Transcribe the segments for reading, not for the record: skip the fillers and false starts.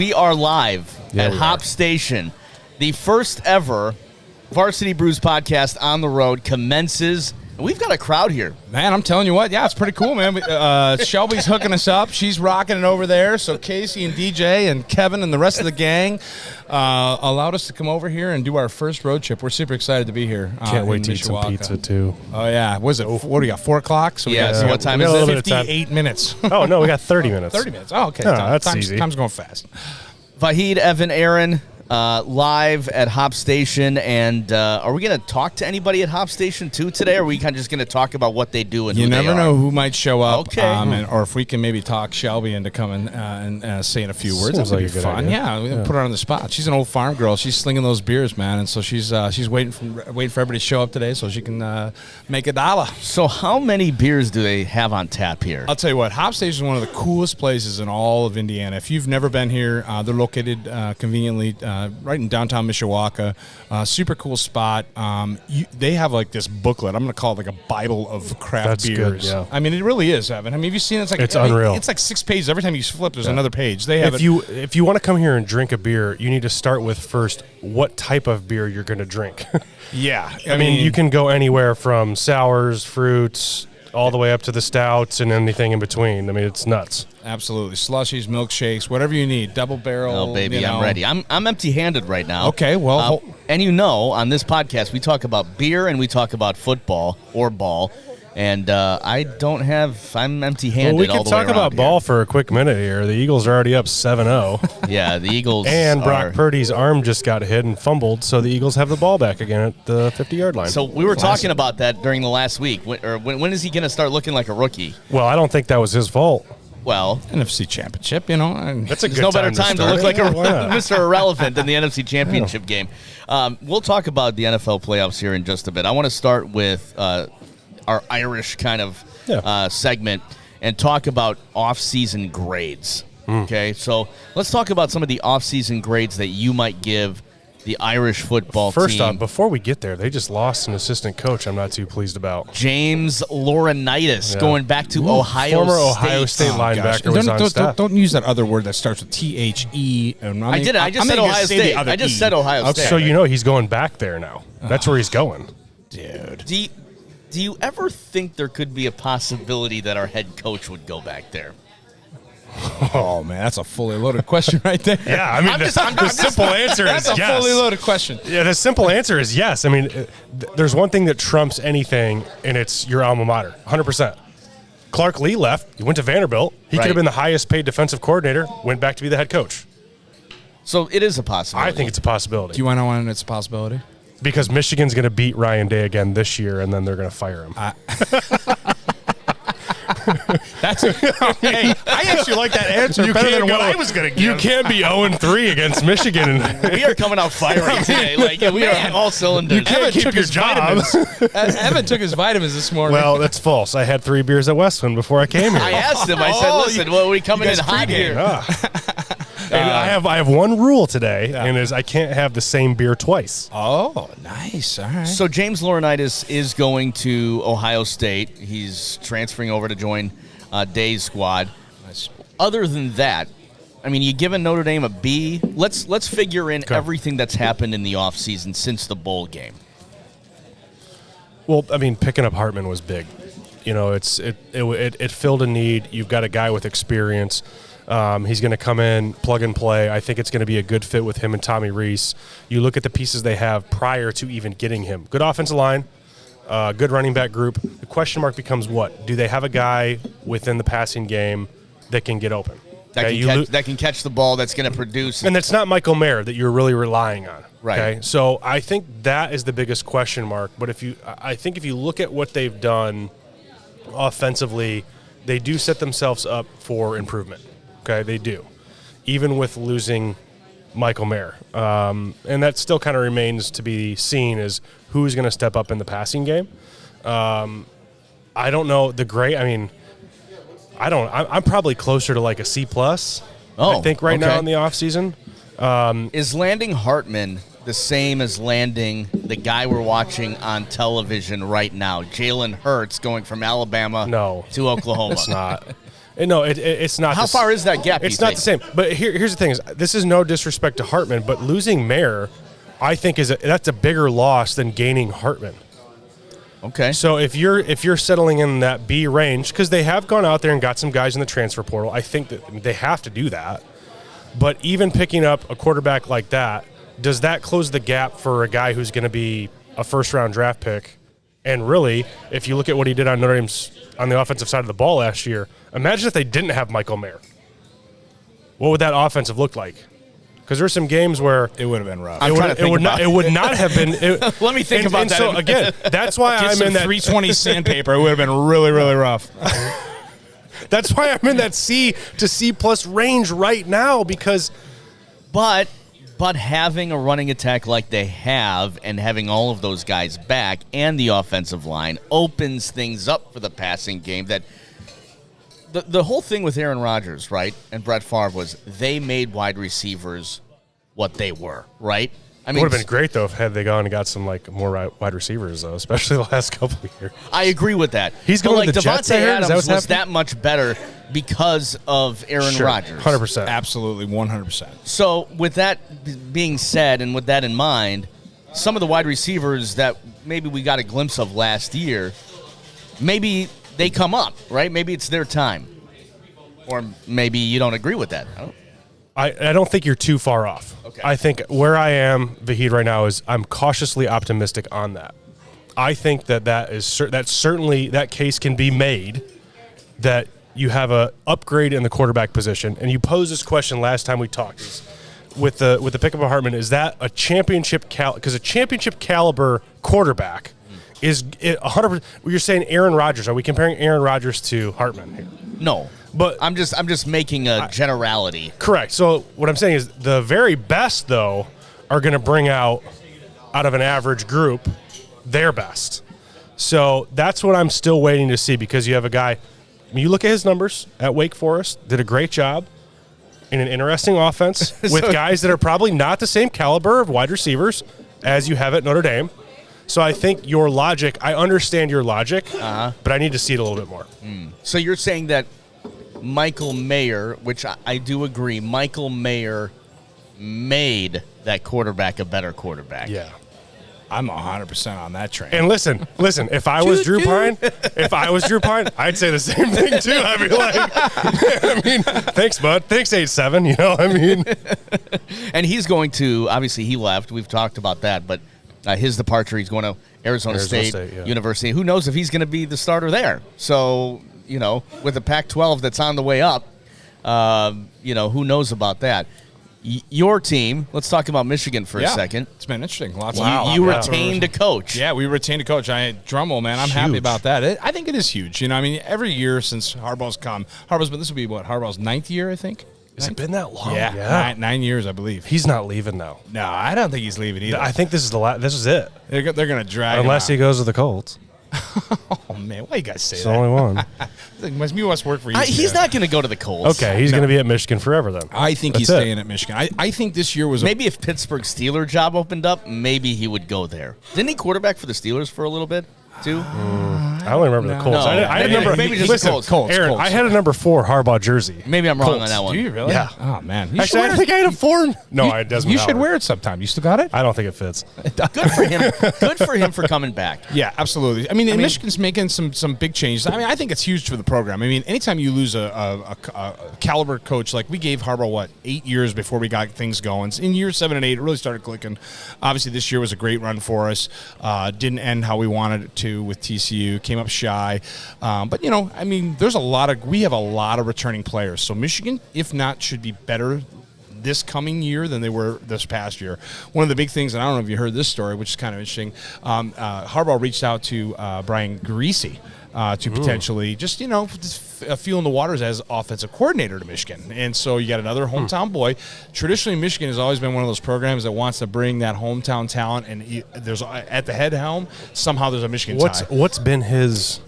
we are live at HopStation. The first ever Varsity Brews podcast on the road commences. We've got a crowd here. Man, I'm telling you what. Yeah, it's pretty cool, man. Shelby's hooking us up. She's rocking it over there. So Casey and DJ and Kevin and the rest of the gang allowed us to come over here and do our first road trip. We're super excited to be here. Can't wait to eat some pizza, too. Oh, yeah. What is it? What do we got, 4 o'clock? So so what time is it? 58 minutes. Oh, no, we got 30 minutes. 30 minutes. Oh, okay. That's easy. Time's going fast. Vahid, Evan, Aaron, live at HopStation. And are we going to talk to anybody at HopStation, too, today? Or are we kind of just going to talk about what they do and you who they are? never know who might show up. Okay. Or if we can maybe talk Shelby into coming and saying a few words. Seems That would like be a good fun. idea. Yeah, we can put her on the spot. She's an old farm girl. She's slinging those beers, man. And so she's waiting for everybody to show up today so she can make a dollar. So how many beers do they have on tap here? I'll tell you what, HopStation is one of the coolest places in all of Indiana. If you've never been here, they're located conveniently right in downtown Mishawaka. Super cool spot. They have like this booklet. I'm going to call it like a Bible of craft beers. Good, yeah. I mean, it really is, Evan. I mean, have you seen it? It's unreal. It's like 6 pages. Every time you flip, there's another page. They have if you want to come here and drink a beer, you need to start with first what type of beer you're going to drink. Yeah. I mean, you can go anywhere from sours, fruits, all the way up to the stouts and anything in between. I mean, it's nuts. Absolutely. Slushies, milkshakes, whatever you need. Double barrel. Oh, baby, I'm ready. I'm empty-handed right now. Okay, well. And on this podcast, we talk about beer and we talk about football or ball. And I'm empty-handed all the way around. Well, we can talk about ball for a quick minute here. The Eagles are already up 7-0. Yeah, the Eagles and Brock Purdy's arm just got hit and fumbled, so the Eagles have the ball back again at the 50-yard line. So we were talking about that during the last week. When is he going to start looking like a rookie? Well, I don't think that was his fault. Well, NFC Championship, That's a good there's no better time to look like a Yeah. Mr. Irrelevant than the NFC Championship game. We'll talk about the NFL playoffs here in just a bit. I want to start with our Irish kind of segment and talk about off-season grades. Okay, so let's talk about some of the off-season grades that you might give the Irish football team. First off, before we get there, they just lost an assistant coach I'm not too pleased about. James Laurinaitis going back to Ohio State. Former Ohio State linebacker was on staff. Don't use that other word that starts with THE. I did it. I just said Ohio State. I just said Ohio State. So you know he's going back there now. That's where he's going. Dude. Do you ever think there could be a possibility that our head coach would go back there? Oh, man, that's a fully loaded question right there. Yeah, I mean, the simple answer is yes. That's a fully loaded question. Yeah, the simple answer is yes. I mean, there's one thing that trumps anything, and it's your alma mater, 100%. Clark Lee left. He went to Vanderbilt. He could have been the highest paid defensive coordinator, went back to be the head coach. So it is a possibility. I think it's a possibility. Do you want to know when it's a possibility? Because Michigan's going to beat Ryan Day again this year, and then they're going to fire him. Hey, I actually like that answer better than what I was going to give. You can't be 0-3 against Michigan. We are coming out firing today. We are all cylinders. You can't keep your job. Evan took his vitamins this morning. Well, that's false. I had 3 beers at Westwind before I came here. I asked him. I said, listen, are we coming in hot here? I have one rule today, and is I can't have the same beer twice. Oh, nice. All right. So James Laurinaitis is going to Ohio State. He's transferring over to join Day's squad. Nice. Other than that, I mean, you given Notre Dame a B. Let's figure in everything that's happened in the offseason since the bowl game. Well, I mean, picking up Hartman was big. You know, it filled a need. You've got a guy with experience. He's going to come in, plug and play. I think it's going to be a good fit with him and Tommy Rees. You look at the pieces they have prior to even getting him. Good offensive line, good running back group. The question mark becomes what? Do they have a guy within the passing game that can get open? That can catch the ball, that's going to produce. And that's not Michael Mayer that you're really relying on. Right. Okay? So I think that is the biggest question mark. But I think if you look at what they've done offensively, they do set themselves up for improvement. Okay, they do, even with losing Michael Mayer. And that still kind of remains to be seen as who's going to step up in the passing game. I don't know. I'm probably closer to like a C+. I think right now in the offseason. Is landing Hartman the same as landing the guy we're watching on television right now, Jalen Hurts, going from Alabama to Oklahoma? It's not. No, it's not. How far is that gap? It's not the same. But here's the thing: is this is no disrespect to Hartman, but losing Mayer, I think that's a bigger loss than gaining Hartman. Okay. So if you're settling in that B range, because they have gone out there and got some guys in the transfer portal, I think that they have to do that. But even picking up a quarterback like that, does that close the gap for a guy who's going to be a first-round draft pick? And really, if you look at what he did on Notre Dame's on the offensive side of the ball last year, imagine if they didn't have Michael Mayer. What would that offense have looked like? Because there's some games where it would have been rough. It would not have been. Let me think about that. So again, that's why I'm in that 320 sandpaper. It would have been really, really rough. That's why I'm in that C to C plus range right now because. But having a running attack like they have and having all of those guys back and the offensive line opens things up for the passing game. That the whole thing with Aaron Rodgers, right, and Brett Favre was they made wide receivers what they were, right? I mean, it would have been great though if had they gone and got some more wide receivers though, especially the last couple of years. I agree with that. He's going to the Jets. Devontae Adams was that much better because of Aaron Rodgers. 100%. Absolutely, 100%. So with that being said and with that in mind, some of the wide receivers that maybe we got a glimpse of last year, maybe they come up, right? Maybe it's their time. Or maybe you don't agree with that. I don't think you're too far off. Okay. I think where I am, Vahid, right now is I'm cautiously optimistic on that. I think that certainly that case can be made that you have a upgrade in the quarterback position. And you posed this question last time we talked with the pickup of Hartman. Is that a championship because a championship caliber quarterback is 100%? You're saying Aaron Rodgers. Are we comparing Aaron Rodgers to Hartman here? No. But I'm just making a generality. Correct. So what I'm saying is the very best, though, are going to bring out of an average group their best. So that's what I'm still waiting to see because you have a guy. You look at his numbers at Wake Forest, did a great job in an interesting offense with guys that are probably not the same caliber of wide receivers as you have at Notre Dame. So I think your logic, I understand your logic, but I need to see it a little bit more. So you're saying that Michael Mayer, which I do agree, Michael Mayer made that quarterback a better quarterback. Yeah. I'm 100% on that train. And listen, if I was Drew Pine, I'd say the same thing too. I'd be like, thanks, bud. Thanks, 8-7. You know, I mean. And he's going to, obviously he left. We've talked about that, but his departure, he's going to Arizona State University. Who knows if he's going to be the starter there? So, you know, with the Pac-12 that's on the way up, who knows about that? Your team, let's talk about Michigan for a second. It's been interesting. You retained a coach. Yeah, we retained a coach. Drummel, man, I'm happy about that. I think it is huge. You know, I mean, every year since Harbaugh's come, this will be Harbaugh's 9th year, I think. Has it been that long? Yeah. 9 years, I believe. He's not leaving though. No, I don't think he's leaving either. I think this is this is it. They're going to drag unless he goes to the Colts. Oh man, why you guys say it's that? The only one. Must work for you. He's not going to go to the Colts. Okay, he's going to be at Michigan forever then. I think he's staying at Michigan. I think this year was maybe if Pittsburgh Steelers job opened up, maybe he would go there. Didn't he quarterback for the Steelers for a little bit too? I only remember the Colts. No, I had number. Maybe just the Colts. Aaron, I had a number 4 Harbaugh jersey. Maybe I'm wrong on that one. Do you really? Yeah. Oh man. Actually, I think I had a 4. No, it doesn't. You should wear it sometime. You still got it? I don't think it fits. Good for him. Good for him for coming back. Yeah, absolutely. I mean, Michigan's making some big changes. I mean, I think it's huge for the program. I mean, anytime you lose a caliber coach, like we gave Harbaugh 8 years before we got things going. In years 7 and 8, it really started clicking. Obviously, this year was a great run for us. Didn't end how we wanted it to with TCU. Came up shy. But, you know, I mean, we have a lot of returning players. So Michigan, if not, should be better this coming year than they were this past year. One of the big things, and I don't know if you heard this story, which is kind of interesting, Harbaugh reached out to Brian Greasy to potentially just, feeling the waters as offensive coordinator to Michigan. And so you got another hometown boy. Traditionally, Michigan has always been one of those programs that wants to bring that hometown talent, and there's at the head helm, somehow there's a Michigan tie. What's been his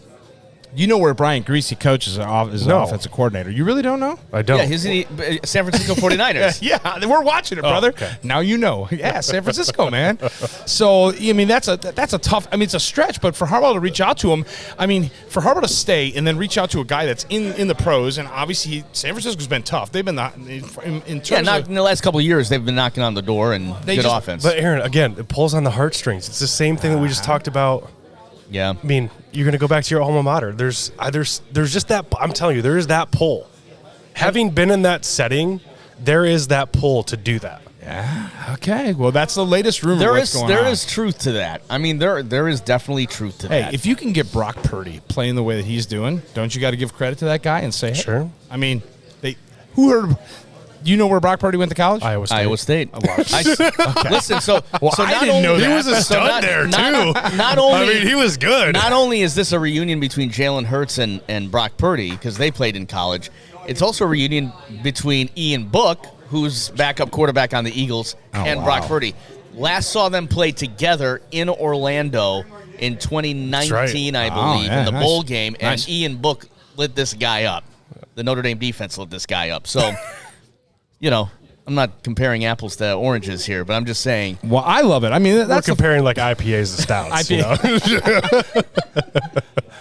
You know where Brian Greasy coaches is an offensive coordinator. You really don't know? I don't. Yeah, he's in the San Francisco 49ers. Yeah, we're watching it, brother. Okay. Now you know. Yeah, San Francisco, man. So, I mean, that's a tough, I mean, it's a stretch, but for Harbaugh to reach out to him, I mean, for Harbaugh to stay and then reach out to a guy that's in the pros, and obviously San Francisco's been tough. They've been in terms of, in the last couple of years, they've been knocking on the door and good just- offense. But Aaron, again, it pulls on the heartstrings. It's the same thing that we just talked about. Yeah. I mean, you're going to go back to your alma mater. There's just that. I'm telling you, there is that pull. Having been in that setting, there is that pull to do that. yeah, okay. Well, that's the latest rumor. There on. is truth to that. I mean, there is definitely truth to Hey, that. if you can get Brock Purdy playing the way that he's doing, don't you got to give credit to that guy and say, hey, Sure. I mean, who heard? You know where Brock Purdy went to college? Iowa State. Listen, so I not didn't only, know that. He was a so stud not- there, not- too. Not only, I mean, he was good. Not only is this a reunion between Jalen Hurts and Brock Purdy because they played in college, it's also a reunion between Ian Book, who's backup quarterback on the Eagles, and wow. Brock Purdy. Last saw them play together in Orlando in 2019, I believe, yeah, in the nice. bowl game, and Nice. Ian Book lit this guy up. The Notre Dame defense lit this guy up. So, you know, I'm not comparing apples to oranges here, but I'm just saying. Well, I love it. I mean, We're that's comparing like IPAs to stouts. You know?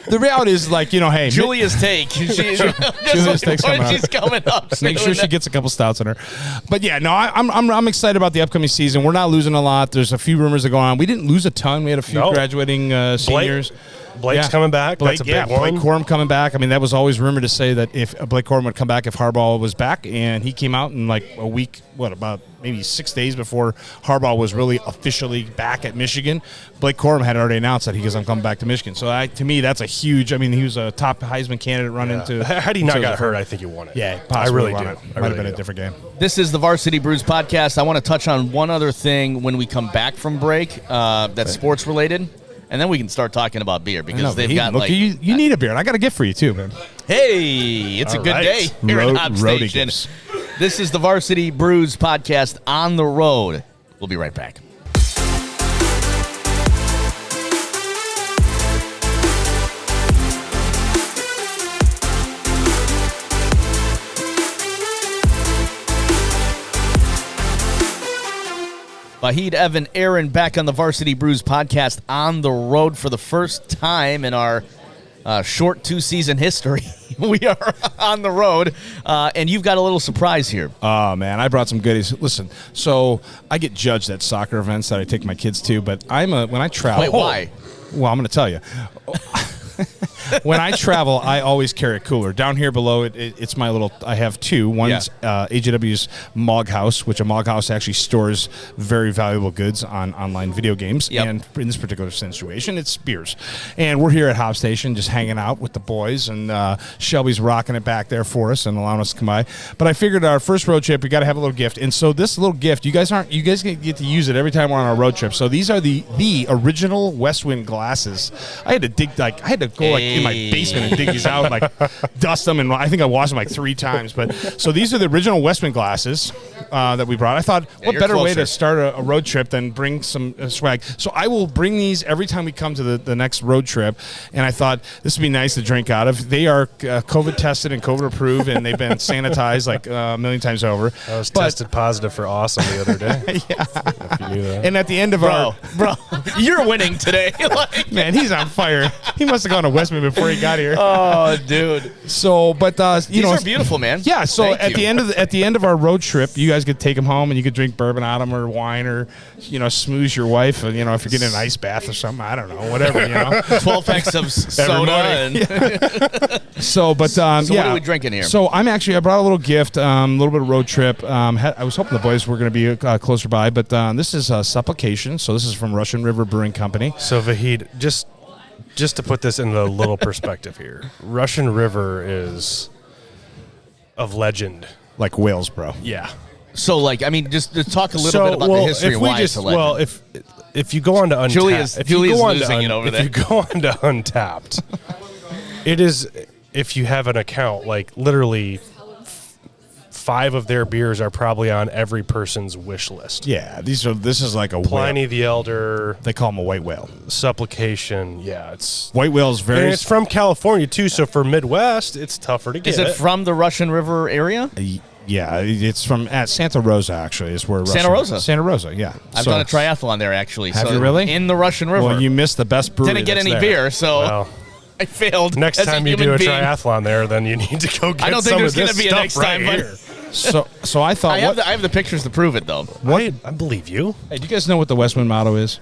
the reality is, like, you know, hey, Julia's take. She's take's coming up. She's coming up. make sure she gets a couple stouts in her. But yeah, no, I'm excited about the upcoming season. We're not losing a lot. There's a few rumors that go on. We didn't lose a ton. We had a few graduating seniors. Blake's coming back. That's a big one. Blake Corum coming back. I mean, that was always rumored to say that if Blake Corum would come back if Harbaugh was back, and he came out in like a week, about maybe 6 days before Harbaugh was really officially back at Michigan. Blake Corum had already announced that he goes, I'm coming back to Michigan. So to me, that's a huge, I mean, he was a top Heisman candidate running to. Had he not got hurt, I think he won it. Yeah, I possibly really won do. it. I Might really have been do. a different game. This is the Varsity Brews podcast. I want to touch on one other thing when we come back from break that's sports related. And then we can start talking about beer because they've got like you need a beer. And I got a gift for you too, man. hey, it's a good day here at HopStation. This is the Varsity Brews podcast on the road. We'll be right back. Vahid, Evan, Aaron back on the Varsity Brews podcast on the road for the first time in our short 2-season history. We are on the road, and you've got a little surprise here. Oh, man, I brought some goodies. Listen, so I get judged at soccer events that I take my kids to, but when I travel. Wait, why? Well, I'm going to tell you. When I travel, I always carry a cooler. Down here below, it's my little, I have two. One's AJW's Mog House, which a Mog House actually stores very valuable goods on online video games. Yep. And in this particular situation, it's beers. And we're here at HopStation just hanging out with the boys, and Shelby's rocking it back there for us and allowing us to come by. But I figured our first road trip, we got to have a little gift. And so this little gift, you guys get to use it every time we're on our road trip. So these are the original Westwind glasses. I had to go in my basement and dig these out, and like dust them, and I think I washed them like 3 times. But so these are the original Westwind glasses that we brought. I thought, what better way to start a road trip than bring some swag? So I will bring these every time we come to the next road trip, and I thought this would be nice to drink out of. They are COVID tested and COVID approved, and they've been sanitized like a million times over. I was tested positive for awesome the other day. Yeah. If you knew that. And at the end of Bro, you're winning today. Like, man, he's on fire. He must have gone to Westman before he got here. oh, dude. So, but These are beautiful, man. Yeah. So Thank at you. the end of our road trip, you guys could take them home, and you could drink bourbon out of them or wine, or smooze your wife. And, if you're getting an ice bath or something, I don't know, whatever. 12 packs of soda. And So, but so what are we drinking here? So I brought a little gift, a little bit of road trip. I was hoping the boys were going to be closer by, but this is Supplication. So this is from Russian River Brewing Company. So Vahid, just to put this into a little perspective here, Russian River is of legend. Like Wales, bro. Yeah. So, just talk a little bit about the history and why it's a legend. Well, if you go on to Untapped, Julia's losing it over there. If you go on to Untapped, it is, if you have an account, like literally 5 of their beers are probably on every person's wish list. Yeah, this is like a Pliny whale. the Elder. They call them a white whale. Supplication. Yeah, it's White whale's and very. it's from California too. So for Midwest, it's tougher to get. Is it from the Russian River area? Yeah, it's from at Santa Rosa. Actually, is where Santa Rosa? Santa Rosa. Yeah, I've done a triathlon there actually. Have so you really? In the Russian River. Well, you missed the best brewery. Didn't get that's any there. beer, so Well, I failed. next as time a you do human a being. triathlon there, then you need to go get I don't think some there's of this gonna be a stuff next right time, but- here. So I thought, I have the pictures to prove it though. I believe you. Hey, do you guys know what the Westwind motto is?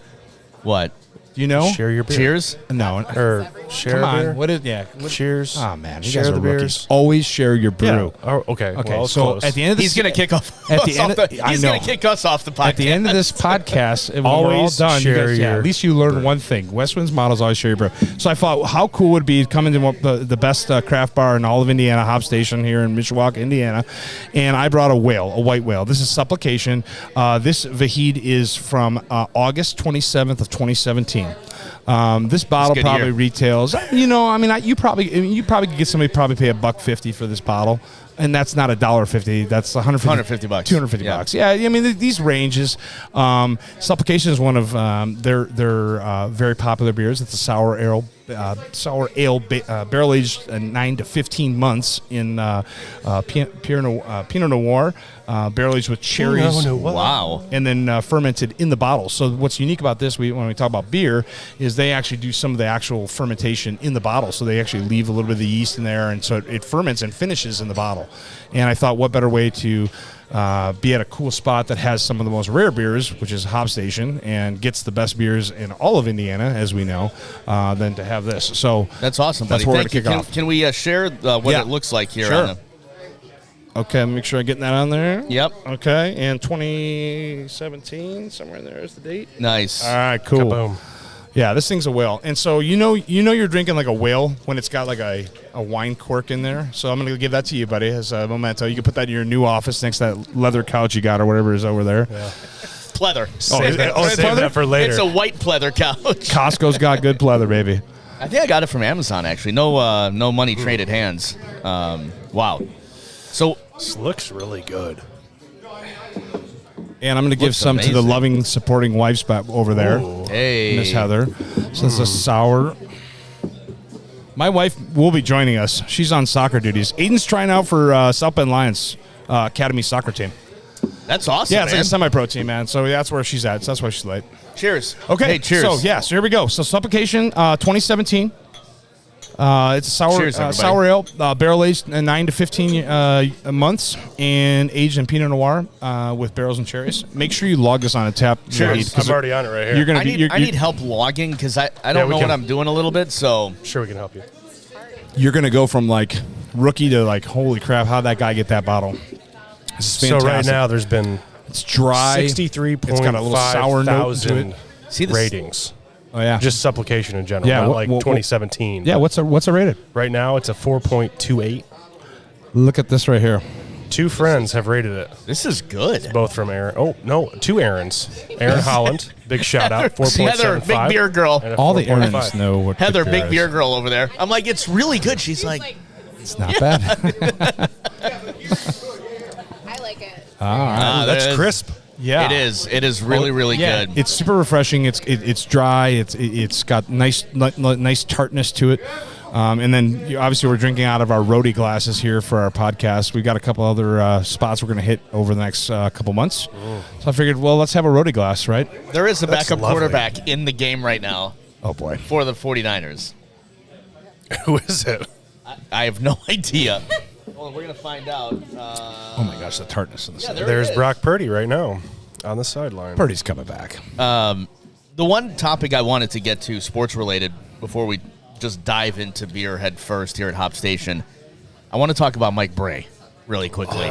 What? Do you know? Share your beer. Cheers. No. Or share Come a beer. on. What is? Yeah. Cheers. Oh man, you Share guys are the rookies. beers. Always share your brew. Yeah. Oh, okay. Okay. Well, it's so close. at the end of this, He's gonna kick off. At the us end off of- the- I he's know. gonna kick us off the podcast. At the end of this podcast, when we're all Always done, you share guys, your at least you learn one thing. Westwind's motto is always share your brew. So I thought, how cool would it be to come into the best craft bar in all of Indiana, HopStation here in Mishawaka, Indiana, and I brought a white whale. This is Supplication. This Vahid is from August 27th of 2017. This bottle good probably year. retails. You probably could get somebody probably pay $1.50 for this bottle, and that's not $1.50. That's $150 bucks. $250 Yeah. bucks. Yeah, I mean these ranges. Supplication is one of their very popular beers. It's a sour ale barrel aged 9 to 15 months in Pinot Noir, barrel aged with cherries. Wow. And then fermented in the bottle. So what's unique about this, when we talk about beer, is they actually do some of the actual fermentation in the bottle. So they actually leave a little bit of the yeast in there, and so it ferments and finishes in the bottle. And I thought, what better way to be at a cool spot that has some of the most rare beers, which is HopStation, and gets the best beers in all of Indiana, as we know, than to have this. So That's awesome, buddy. That's where we're Thank you. gonna kick off. Can we share what Yeah. it looks like here? Sure. On Okay, make sure I'm getting that on there. Yep. Okay, and 2017, somewhere in there is the date. Nice. All right, cool. Kaboom. Yeah, this thing's a whale. And so you're drinking like a whale when it's got like a wine cork in there. So I'm going to give that to you, buddy, as a memento. You can put that in your new office next to that leather couch you got or whatever is over there. Yeah. Pleather. Save that pleather? for later. It's a white pleather couch. Costco's got good pleather, baby. I think I got it from Amazon, actually. No money traded hands. Wow. So This looks really good. And I'm going to give Looks some to the amazing. loving, supporting wife spot over there, hey, Miss Heather. So it's a sour. My wife will be joining us. She's on soccer duties. Aiden's trying out for South Bend Lions Academy soccer team. That's awesome. Yeah, it's man. like a semi-pro team, man. So that's where she's at. So that's why she's late. Cheers. Okay. Hey, cheers. So here we go. So Supplication 2017. It's a sour Cheers, everybody. sour ale, barrel aged 9 to 15 months, and aged in Pinot Noir with barrels and cherries. Make sure you log this on a tap. Cheers. Vahid, 'cause I'm already on it right here. You're gonna I be. need, I need help logging because I don't we know can- what I'm doing a little bit. So Sure, we can help you. You're gonna go from like rookie to like, holy crap! How'd that guy get that bottle? This is fantastic. So right now there's been it's dry. 63.5 It's got a little sour note to it. see this. ratings. Oh yeah. Just Supplication in general, Yeah, not what- like what- 2017. yeah. What's it rated? Right now it's a 4.28. Look at this right here. 2 friends have rated it, This is good. both from Aaron. Oh, no, 2 Aarons. Aaron Holland, big shout out, 4.75. Heather, big beer girl. and a All the 4.5. Aarons know what Heather, good big is. beer girl over there. I'm like, it's really good. She's like, It's not bad. I like it. ah, That's that is- crisp. Yeah. It is. It is really, really Yeah, good. it's super refreshing. It's dry. It's got nice tartness to it. And then obviously we're drinking out of our roadie glasses here for our podcast. We've got a couple other spots we're going to hit over the next couple months. So I figured, well, let's have a roadie glass, right? There is a That's backup lovely. quarterback in the game right now Oh boy. for the 49ers. Who is it? I have no idea. Well, we're going to find out. Oh my gosh, the tartness in the Yeah, there There's it is. Brock Purdy right now on the sideline. Purdy's coming back. The one topic I wanted to get to, sports related, before we just dive into beer head first here at HopStation, I want to talk about Mike Brey really quickly.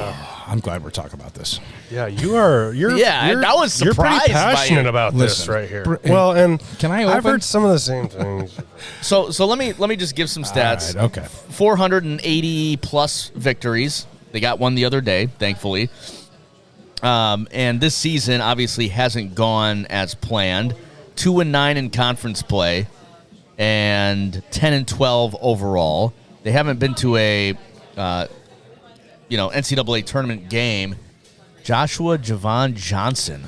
I'm glad we're talking about this. Yeah, you're Yeah, you're, I was you're pretty surprised by passionate you. about this Listen, right here. Br- Well, and Can I I've open? heard some of the same things. So let me just give some stats. All right, okay. 480 plus victories. They got one the other day, thankfully. And this season obviously hasn't gone as planned. 2-9 in conference play, and 10-12 overall. They haven't been to a NCAA tournament game, Joshua Javon Johnson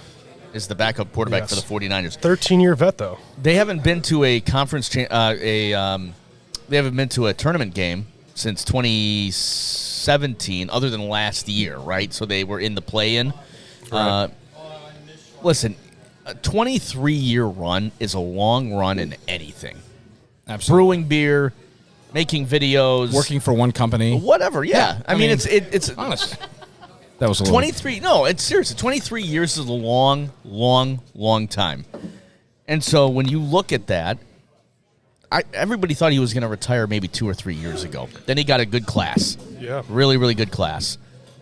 is the backup quarterback for the 49ers. 13-year vet, though. They haven't been to a conference they haven't been to a tournament game since 2017, other than last year, right? So they were in the play-in. Listen, a 23-year run is a long run in anything. Absolutely. Brewing beer, making videos, working for one company, whatever. Yeah, I mean it's honest. That was a 23. No, it's seriously 23 years is a long, long, long time. And so when you look at that, everybody thought he was going to retire maybe 2 or 3 years ago. Then he got a good class. Yeah, really, really good class.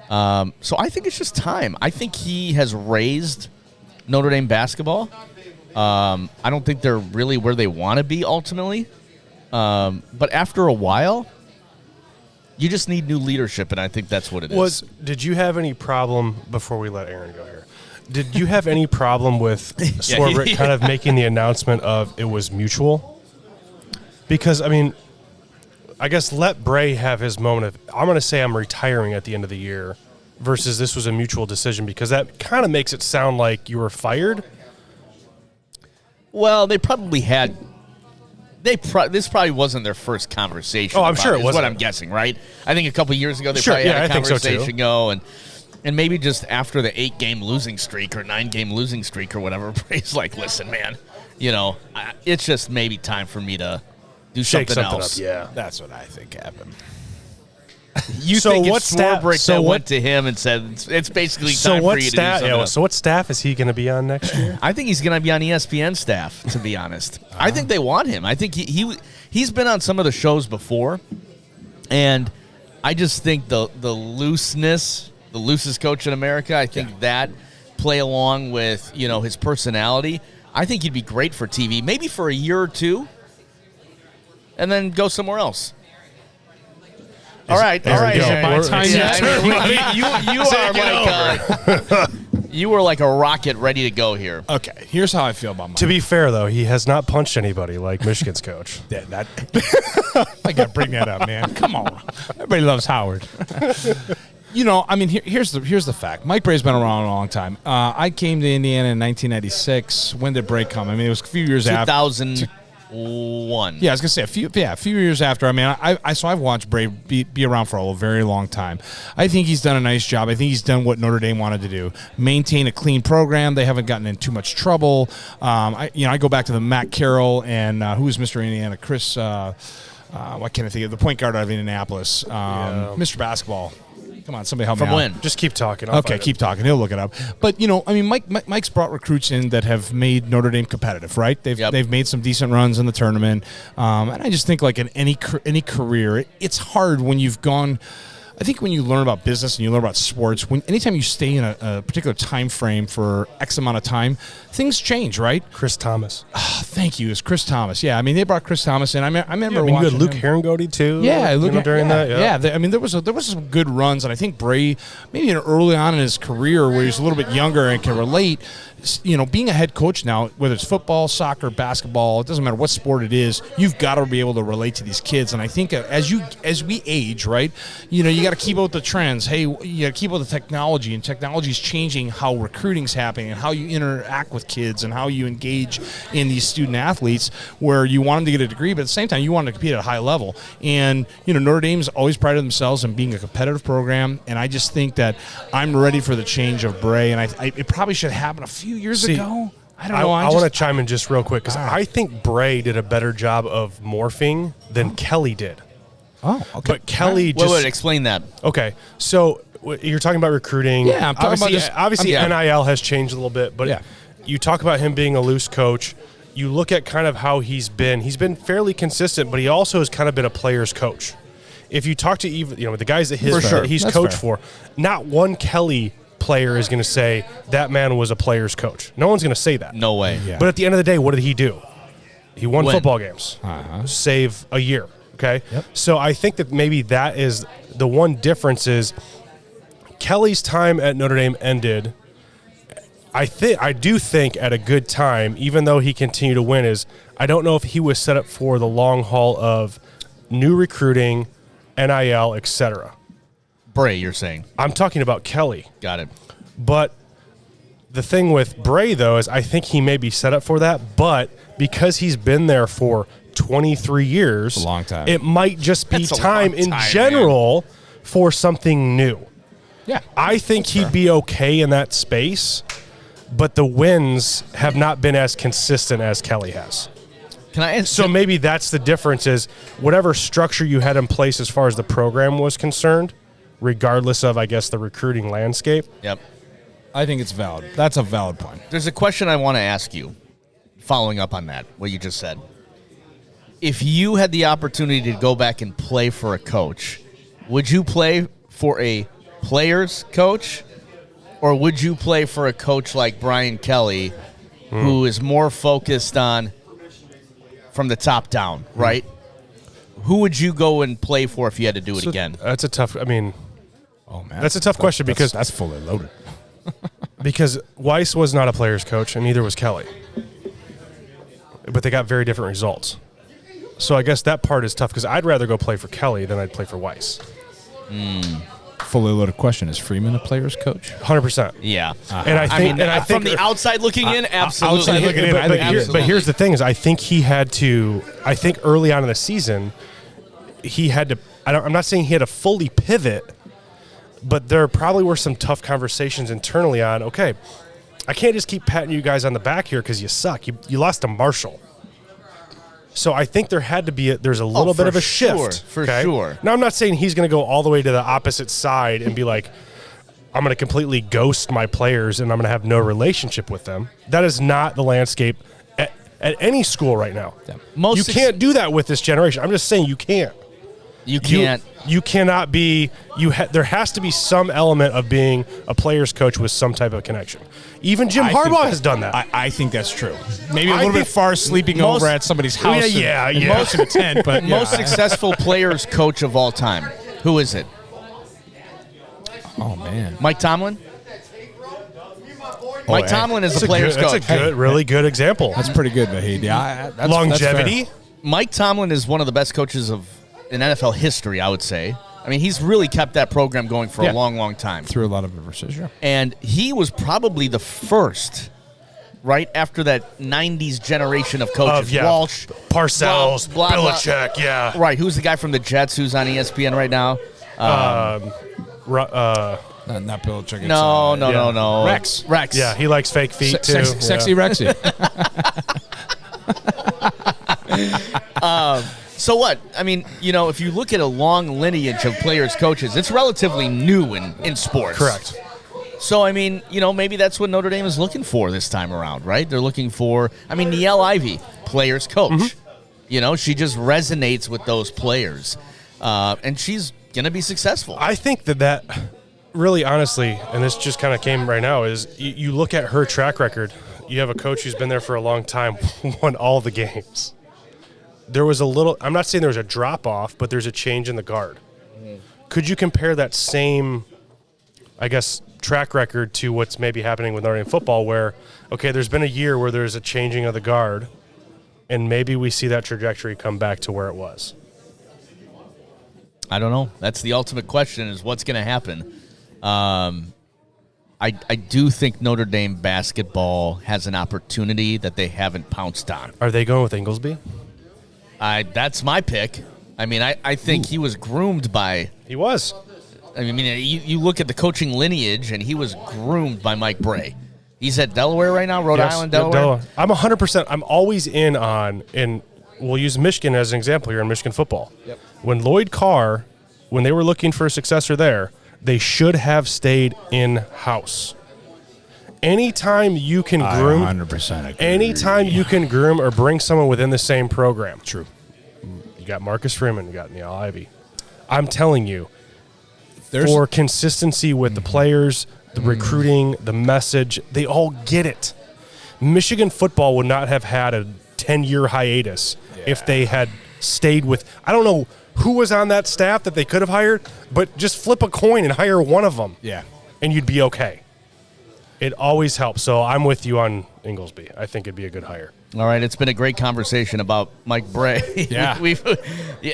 So I think it's just time. I think he has raised Notre Dame basketball. I don't think they're really where they want to be ultimately. But after a while, you just need new leadership, and I think that's what it is. Did you have any problem, before we let Aaron go here, did you have any problem with Swarbrick kind of making the announcement of it was mutual? Because, I mean, I guess let Brey have his moment of, I'm going to say I'm retiring at the end of the year versus this was a mutual decision, because that kind of makes it sound like you were fired. Well, they probably had this probably wasn't their first conversation. Oh, I'm sure it wasn't. What I'm guessing, right? I think a couple years ago they probably had a conversation and maybe just after the 8-game losing streak or 9-game losing streak or whatever, Bray's like, listen, man, it's just maybe time for me to do something else. Up, yeah, that's what I think happened. You think it's Swarbrick that went to him and said it's basically time for you to do something else. So what staff is he going to be on next year? I think he's going to be on ESPN staff, to be honest. I think they want him. I think he's been on some of the shows before, and I just think the looseness, the loosest coach in America, I think that play along with his personality, I think he'd be great for TV, maybe for a year or two, and then go somewhere else. All right. You were like a rocket ready to go here. Okay, here's how I feel about Mike. To be fair, though, he has not punched anybody like Michigan's coach. I got to bring that up, man. Come on. Everybody loves Howard. Here's the fact. Mike Brey's been around a long time. I came to Indiana in 1996. When did Brey come? I mean, it was a few years after. 2001. Yeah, I was gonna say a few years after. I mean, I've watched Brey be around for a very long time. I think he's done a nice job. I think he's done what Notre Dame wanted to do: maintain a clean program. They haven't gotten in too much trouble. I go back to the Matt Carroll and who is Mr. Indiana, Chris. What can't I think of? The point guard out of Indianapolis, Mr. Basketball. Come on, somebody help me out. From when? Just keep talking. Okay, keep talking. He'll look it up. But Mike's brought recruits in that have made Notre Dame competitive, right? They've made some decent runs in the tournament, and I just think like in any career, it's hard when you've gone. I think when you learn about business and you learn about sports, anytime you stay in a particular time frame for X amount of time, things change, right? Chris Thomas. Oh, thank you. It's Chris Thomas. Yeah, I mean, they brought Chris Thomas in. I remember you watching had Luke Herringody, too. Yeah, during that. Yeah, there was some good runs, and I think Brey, maybe early on in his career where he's a little bit younger and can relate, being a head coach now, whether it's football, soccer, basketball, it doesn't matter what sport it is, you've got to be able to relate to these kids. And I think as we age, right, you got to keep up with the trends. Hey, you got to keep up with the technology, and technology is changing how recruiting's happening and how you interact with kids and how you engage in these student athletes, where you want them to get a degree, but at the same time you want them to compete at a high level. And Notre Dame's always prided themselves in being a competitive program, and I just think that I'm ready for the change of Brey, and it probably should happen a few years ago. I don't know. I want to chime in just real quick because I think Brey did a better job of morphing than Kelly did. Oh, okay. But Kelly just... Wait, explain that. Okay, so you're talking about recruiting. Yeah, I'm talking about just... Obviously, NIL has changed a little bit, but you talk about him being a loose coach. You look at kind of how he's been fairly consistent, but he also has kind of been a player's coach. If you talk to even the guys that he's coached for, not one Kelly player is going to say that man was a player's coach. No one's going to say that. No way. Yeah. But at the end of the day, what did he do? He won football games. Save a year. Okay? Yep. So I think that maybe that is the one difference is Kelly's time at Notre Dame ended. I do think at a good time, even though he continued to win, is I don't know if he was set up for the long haul of new recruiting, NIL, etc. Brey, you're saying. I'm talking about Kelly. Got it. But the thing with Brey, though, is I think he may be set up for that, but because he's been there for 23 years, a long time. It might just be That's a time long in time, general for something new. Yeah. I think he'd be okay in that space, but the wins have not been as consistent as Kelly has. Can I? So maybe that's the difference is whatever structure you had in place as far as the program was concerned, regardless of, I guess, the recruiting landscape. Yep. I think it's valid. That's a valid point. There's a question I want to ask you, following up on that, what you just said. If you had the opportunity to go back and play for a coach, would you play for a player's coach, or would you play for a coach like Brian Kelly, who is more focused on from the top down, right? Who would you go and play for if you had to do it again? That's a tough, Oh, man. That's a tough question because that's fully loaded. because Weiss was not a player's coach and neither was Kelly. But they got very different results. So I guess that part is tough because I'd rather go play for Kelly than I'd play for Weiss. Fully loaded question. Is Freeman a player's coach? 100%. Yeah. And I think, from the outside looking in, absolutely. outside looking in, but here's the thing: is I think he had to. I think early on in the season, he had to. I'm not saying he had to fully pivot, but there probably were some tough conversations internally on. Okay, I can't just keep patting you guys on the back here because you suck. You lost to Marshall. So I think there had to be there's a little bit of a shift. For sure. Now I'm not saying he's going to go all the way to the opposite side and be like, I'm going to completely ghost my players and I'm going to have no relationship with them. That is not the landscape at any school right now. Yeah. You can't do that with this generation. I'm just saying you can't. You can't. You cannot be. There has to be some element of being a player's coach with some type of connection. Even Jim Harbaugh has done that. I think that's true. Maybe a little bit far sleeping over at somebody's house. Yeah. Most of a tent, but Most successful players coach of all time. Who is it? Oh man, Mike Tomlin. Mike Tomlin is a player's coach. That's a good, really good example. that's pretty good, Vahid. Yeah, that's Longevity. That's fair. Mike Tomlin is one of the best coaches in NFL history, I would say. I mean, he's really kept that program going for a long, long time. Through a lot of adversity. Sure. And he was probably the first, right after that 90s generation of coaches. Walsh, Parcells, blah, blah, Belichick, blah. Right, who's the guy from the Jets who's on ESPN right now? Not Belichick. No. Rex. Yeah, he likes fake feet too. Sexy Rexy. So what? I mean, if you look at a long lineage of players, coaches, it's relatively new in sports. Correct. So, I mean, maybe that's what Notre Dame is looking for this time around, right? They're looking for, Niele Ivey, players coach. Mm-hmm. She just resonates with those players. And she's going to be successful. I think that really, honestly, and this just kind of came right now, is you look at her track record. You have a coach who's been there for a long time, won all the games. There was I'm not saying there was a drop-off, but there's a change in the guard. Could you compare that same, I guess, track record to what's maybe happening with Notre Dame football where, okay, there's been a year where there's a changing of the guard, and maybe we see that trajectory come back to where it was? I don't know. That's the ultimate question is what's going to happen. I do think Notre Dame basketball has an opportunity that they haven't pounced on. Are they going with Inglesby? That's my pick. I think he was groomed by... He was. You look at the coaching lineage, and he was groomed by Mike Brey. He's at Delaware right now, Rhode Island, Delaware. I'm 100%. I'm always in on, and we'll use Michigan as an example here in Michigan football. Yep. When Lloyd Carr, when they were looking for a successor there, they should have stayed in-house. Anytime you can groom, 100% agree. Anytime you can groom or bring someone within the same program. True. You got Marcus Freeman, you got Niele Ivey. I'm telling you, for consistency with the players, the recruiting, the message, they all get it. Michigan football would not have had a 10-year hiatus if they had stayed with, I don't know who was on that staff that they could have hired, but just flip a coin and hire one of them. Yeah. And you'd be okay. It always helps. So I'm with you on Inglesby. I think it'd be a good hire. All right, it's been a great conversation about Mike Brey. Yeah.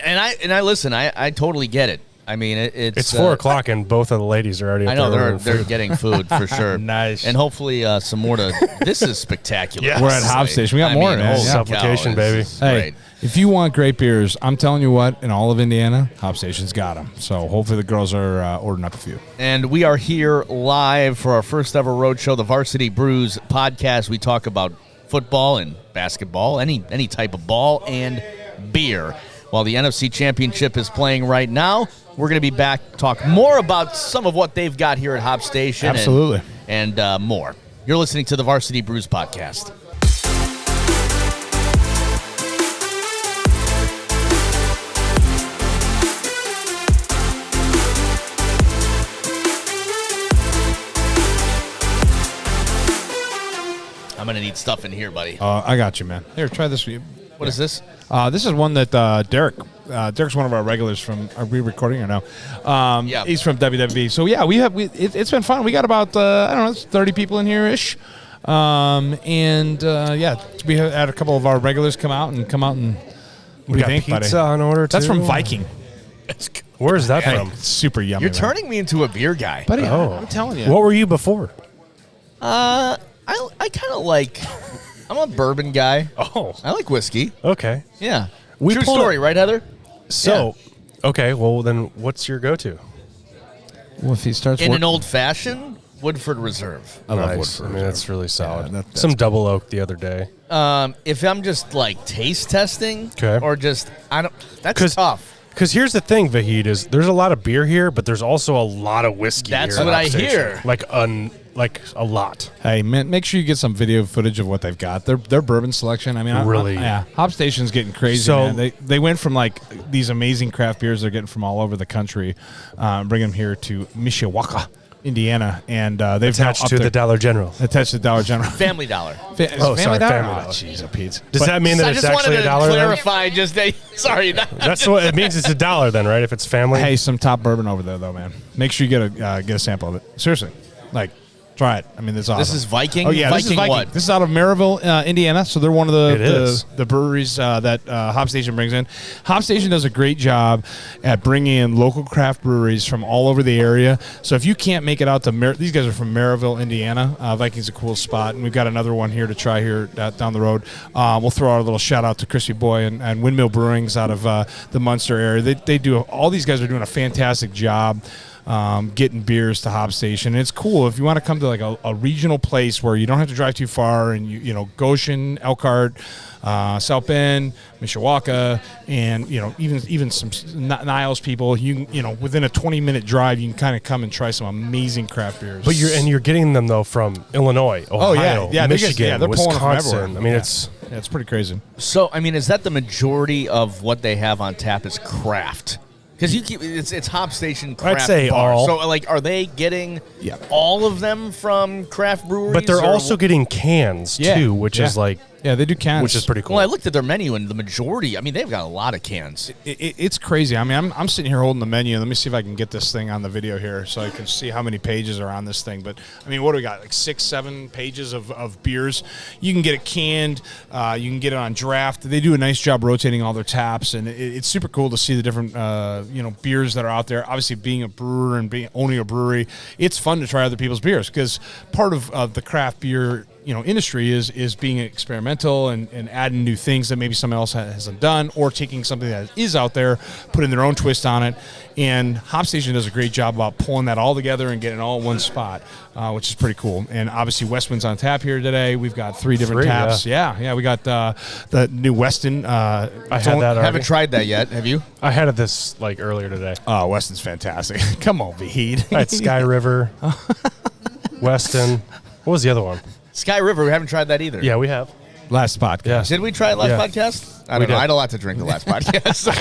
And I listen. I totally get it. I mean, it's 4 o'clock and both of the ladies are already. I know they're getting food for sure. Nice, and hopefully some more to. This is spectacular. Yes. We're at HopStation. We got more. Supplication, baby. Hey, if you want great beers, I'm telling you what, in all of Indiana, HopStation's got them. So hopefully the girls are ordering up a few. And we are here live for our first ever road show, the Varsity Brews podcast. We talk about football and basketball, any type of ball and beer. While the NFC Championship is playing right now, we're going to be back, talk more about some of what they've got here at HopStation. Absolutely. And more. You're listening to the Varsity Brews podcast. I'm going to need stuff in here, buddy. I got you, man. Here, try this. What is this? This is one that Derek's one of our regulars from. Are we recording or no? Yeah. He's from WWE. So yeah, it's been fun. We got about 30 people in here ish, we had a couple of our regulars come out and. What do you think, pizza buddy? on order. That's from Viking. Where's that from? It's super yummy. You're turning me into a beer guy, buddy. I'm telling you. What were you before? I kind of like. I'm a bourbon guy. Oh, I like whiskey. okay. Yeah. We True pulled story, right, Heather? So, okay. Well, then, what's your go-to? Well, if he starts In an old fashioned, Woodford Reserve. I love Nice. Woodford. I mean, that's really solid. that's Some double oak the other day. If I'm just like taste testing, Okay. or just that's tough. Because here's the thing, Vahid, is there's a lot of beer here, but there's also a lot of whiskey. That's here at what I HopStation. hear. Like a lot. Hey, man, make sure you get some video footage of what they've got. Their bourbon selection. I mean, HopStation's getting crazy. So man. They went from like these amazing craft beers they're getting from all over the country, bring them here to Mishawaka, Indiana, and they've attached to the Dollar General. Attached to the Dollar General. Family Dollar. Family Dollar. Family Dollar. Jeez, Pete. Does that mean that I it's just actually wanted a dollar? to clarify. Sorry. That's what it means. It's a dollar then, right? If it's family. Hey, some top bourbon over there though, man. Make sure you get a sample of it. Seriously, try it. I mean, it's awesome. This is Viking. Oh yeah, this is Viking. What? This is out of Maryville, Indiana. So they're one of the breweries that HopStation brings in. HopStation does a great job at bringing in local craft breweries from all over the area. So if you can't make it out to these guys are from Maryville, Indiana. Viking's a cool spot, and we've got another one here to try here down the road. We'll throw out a little shout out to Crispy Boy and Windmill Brewings out of the Munster area. They do. All these guys are doing a fantastic job. Getting beers to HopStation. And it's cool if you want to come to like a regional place where you don't have to drive too far, and you know Goshen, Elkhart, South Bend, Mishawaka, and even some Niles people. Within a 20-minute drive, you can kind of come and try some amazing craft beers. But you're getting them though from Illinois, Ohio, Michigan, they're pulling Wisconsin. from everywhere. I mean, it's pretty crazy. So, I mean, is that the majority of what they have on tap is craft? Because it's HopStation Craft I'd say Bar. all. So, are they getting all of them from craft breweries? But they're also getting cans too, which is like they do cans, which is pretty cool. Well, I looked at their menu, and the majority, I mean, they've got a lot of cans. It's crazy. I mean, I'm sitting here holding the menu. Let me see if I can get this thing on the video here so I can see how many pages are on this thing. But, I mean, what do we got? Like 6-7 pages of beers. You can get it canned. You can get it on draft. They do a nice job rotating all their taps, and it's super cool to see the different, beers that are out there. Obviously, being a brewer and owning a brewery, it's fun to try other people's beers because part of the craft beer industry is being experimental and adding new things that maybe someone else hasn't done, or taking something that is out there, putting their own twist on it. And HopStation does a great job about pulling that all together and getting it all in one spot, which is pretty cool. And obviously Westwind's on tap here today. We've got 3 different taps. Yeah. We got the new Weston. I had that. Haven't tried that yet. Have you? I had this earlier today. Oh, Weston's fantastic. Come on, Vahid. I had Sky River, Weston. What was the other one? Sky River. We haven't tried that either. Yeah, we have. Last podcast. Yeah. Did we try it last podcast? I don't know. I had a lot to drink the last podcast. So.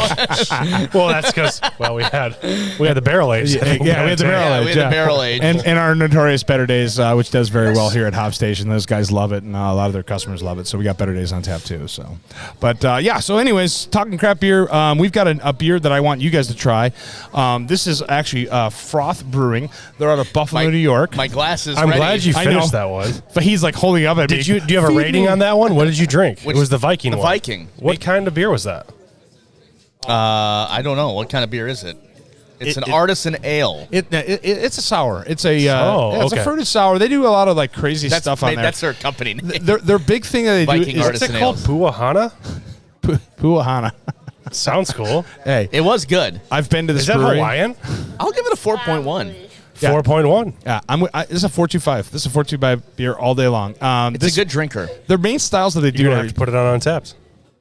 Well, that's because we had the barrel age. We had the barrel age. And our notorious Better Days, which does very well here at HopStation. Those guys love it, and a lot of their customers love it. So we got Better Days on tap too. So, but So, anyways, talking craft beer, we've got a beer that I want you guys to try. This is actually Froth Brewing. They're out of Buffalo, New York. My glass is I'm ready. glad you finished that one. But he's like holding up at me. Do you have a rating on that one? What did you drink? It was the Viking one. The Viking. What kind of beer was that? I don't know. What kind of beer is it? It's an artisan ale. It's a sour. It's a it's okay. a fruited sour. They do a lot of like crazy stuff on there. That's their company name. Their big thing that they Viking do is What's it Artisan called? ales. Puahana? Puahana. Sounds cool. Hey, It was good. I've been to this Is that brewery. Hawaiian? I'll give it a 4.1. Yeah. 4.1. Yeah, this is a 4.25. This is a 4.25 beer all day long. It's a good drinker. Their main styles that they do You're going are to have to put it on Untappd.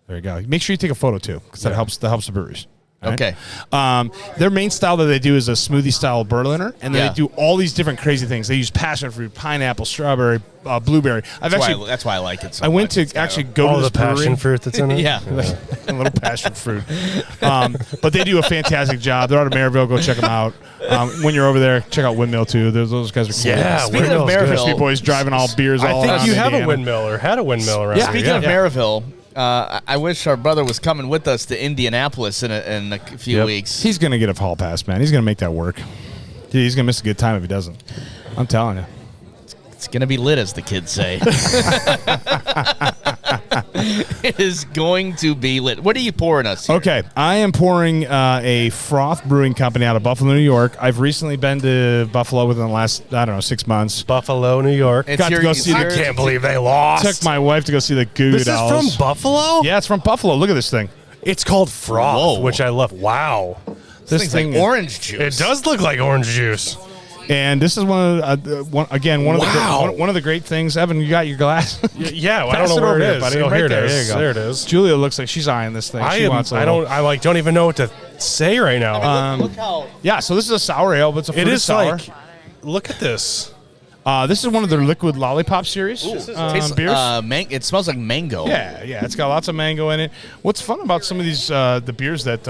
there you go. Make sure you take a photo too, because that helps the breweries. Right? Okay. Their main style that they do is a smoothie style Berliner, and then Yeah. they do all these different crazy things. They use passion fruit, pineapple, strawberry, blueberry. That's why I like it so I went much. to actually go All to the this brewery. passion fruit that's in it? Yeah. A little passion fruit. But they do a fantastic job. They're out of Maryville. Go check them out. When you're over there, check out Windmill too. Those guys are cool. Yeah, Speaking of Windmill's good. Maryville, Crispy boys driving all beers all I think around you have Indiana. a windmill or had a windmill around Yeah. here. Speaking of Maryville, I wish our brother was coming with us to Indianapolis in a few Yep. weeks. He's going to get a hall pass, man. He's going to make that work. Dude, he's going to miss a good time if he doesn't. I'm telling you. It's going to be lit, as the kids say. It is going to be lit. What are you pouring us here? Okay, I am pouring a Froth Brewing Company out of Buffalo, New York. I've recently been to Buffalo within the last, 6 months. Buffalo, New York. It's Got to go see I the- can't believe they lost. Took my wife to go see the Goo Goo This is from Dolls. Buffalo? Yeah, it's from Buffalo. Look at this thing. It's called Froth, Whoa. which I love. Wow. This thing's like orange juice. It does look like orange juice. And this is one of the great things. Evan, you got your glass. Yeah, I Pass don't it know where over it here, is. buddy. Oh, Right here it there. is. There you go. There it is. Julia looks like she's eyeing this thing. She wants a little. don't even know what to say right now. Look how Yeah, so this is a sour ale, but it's a it fruited is sour. like, look at this. This is one of their liquid lollipop series tastes, beers. it smells like mango. Yeah, it's got lots of mango in it. What's fun about some of these the beers that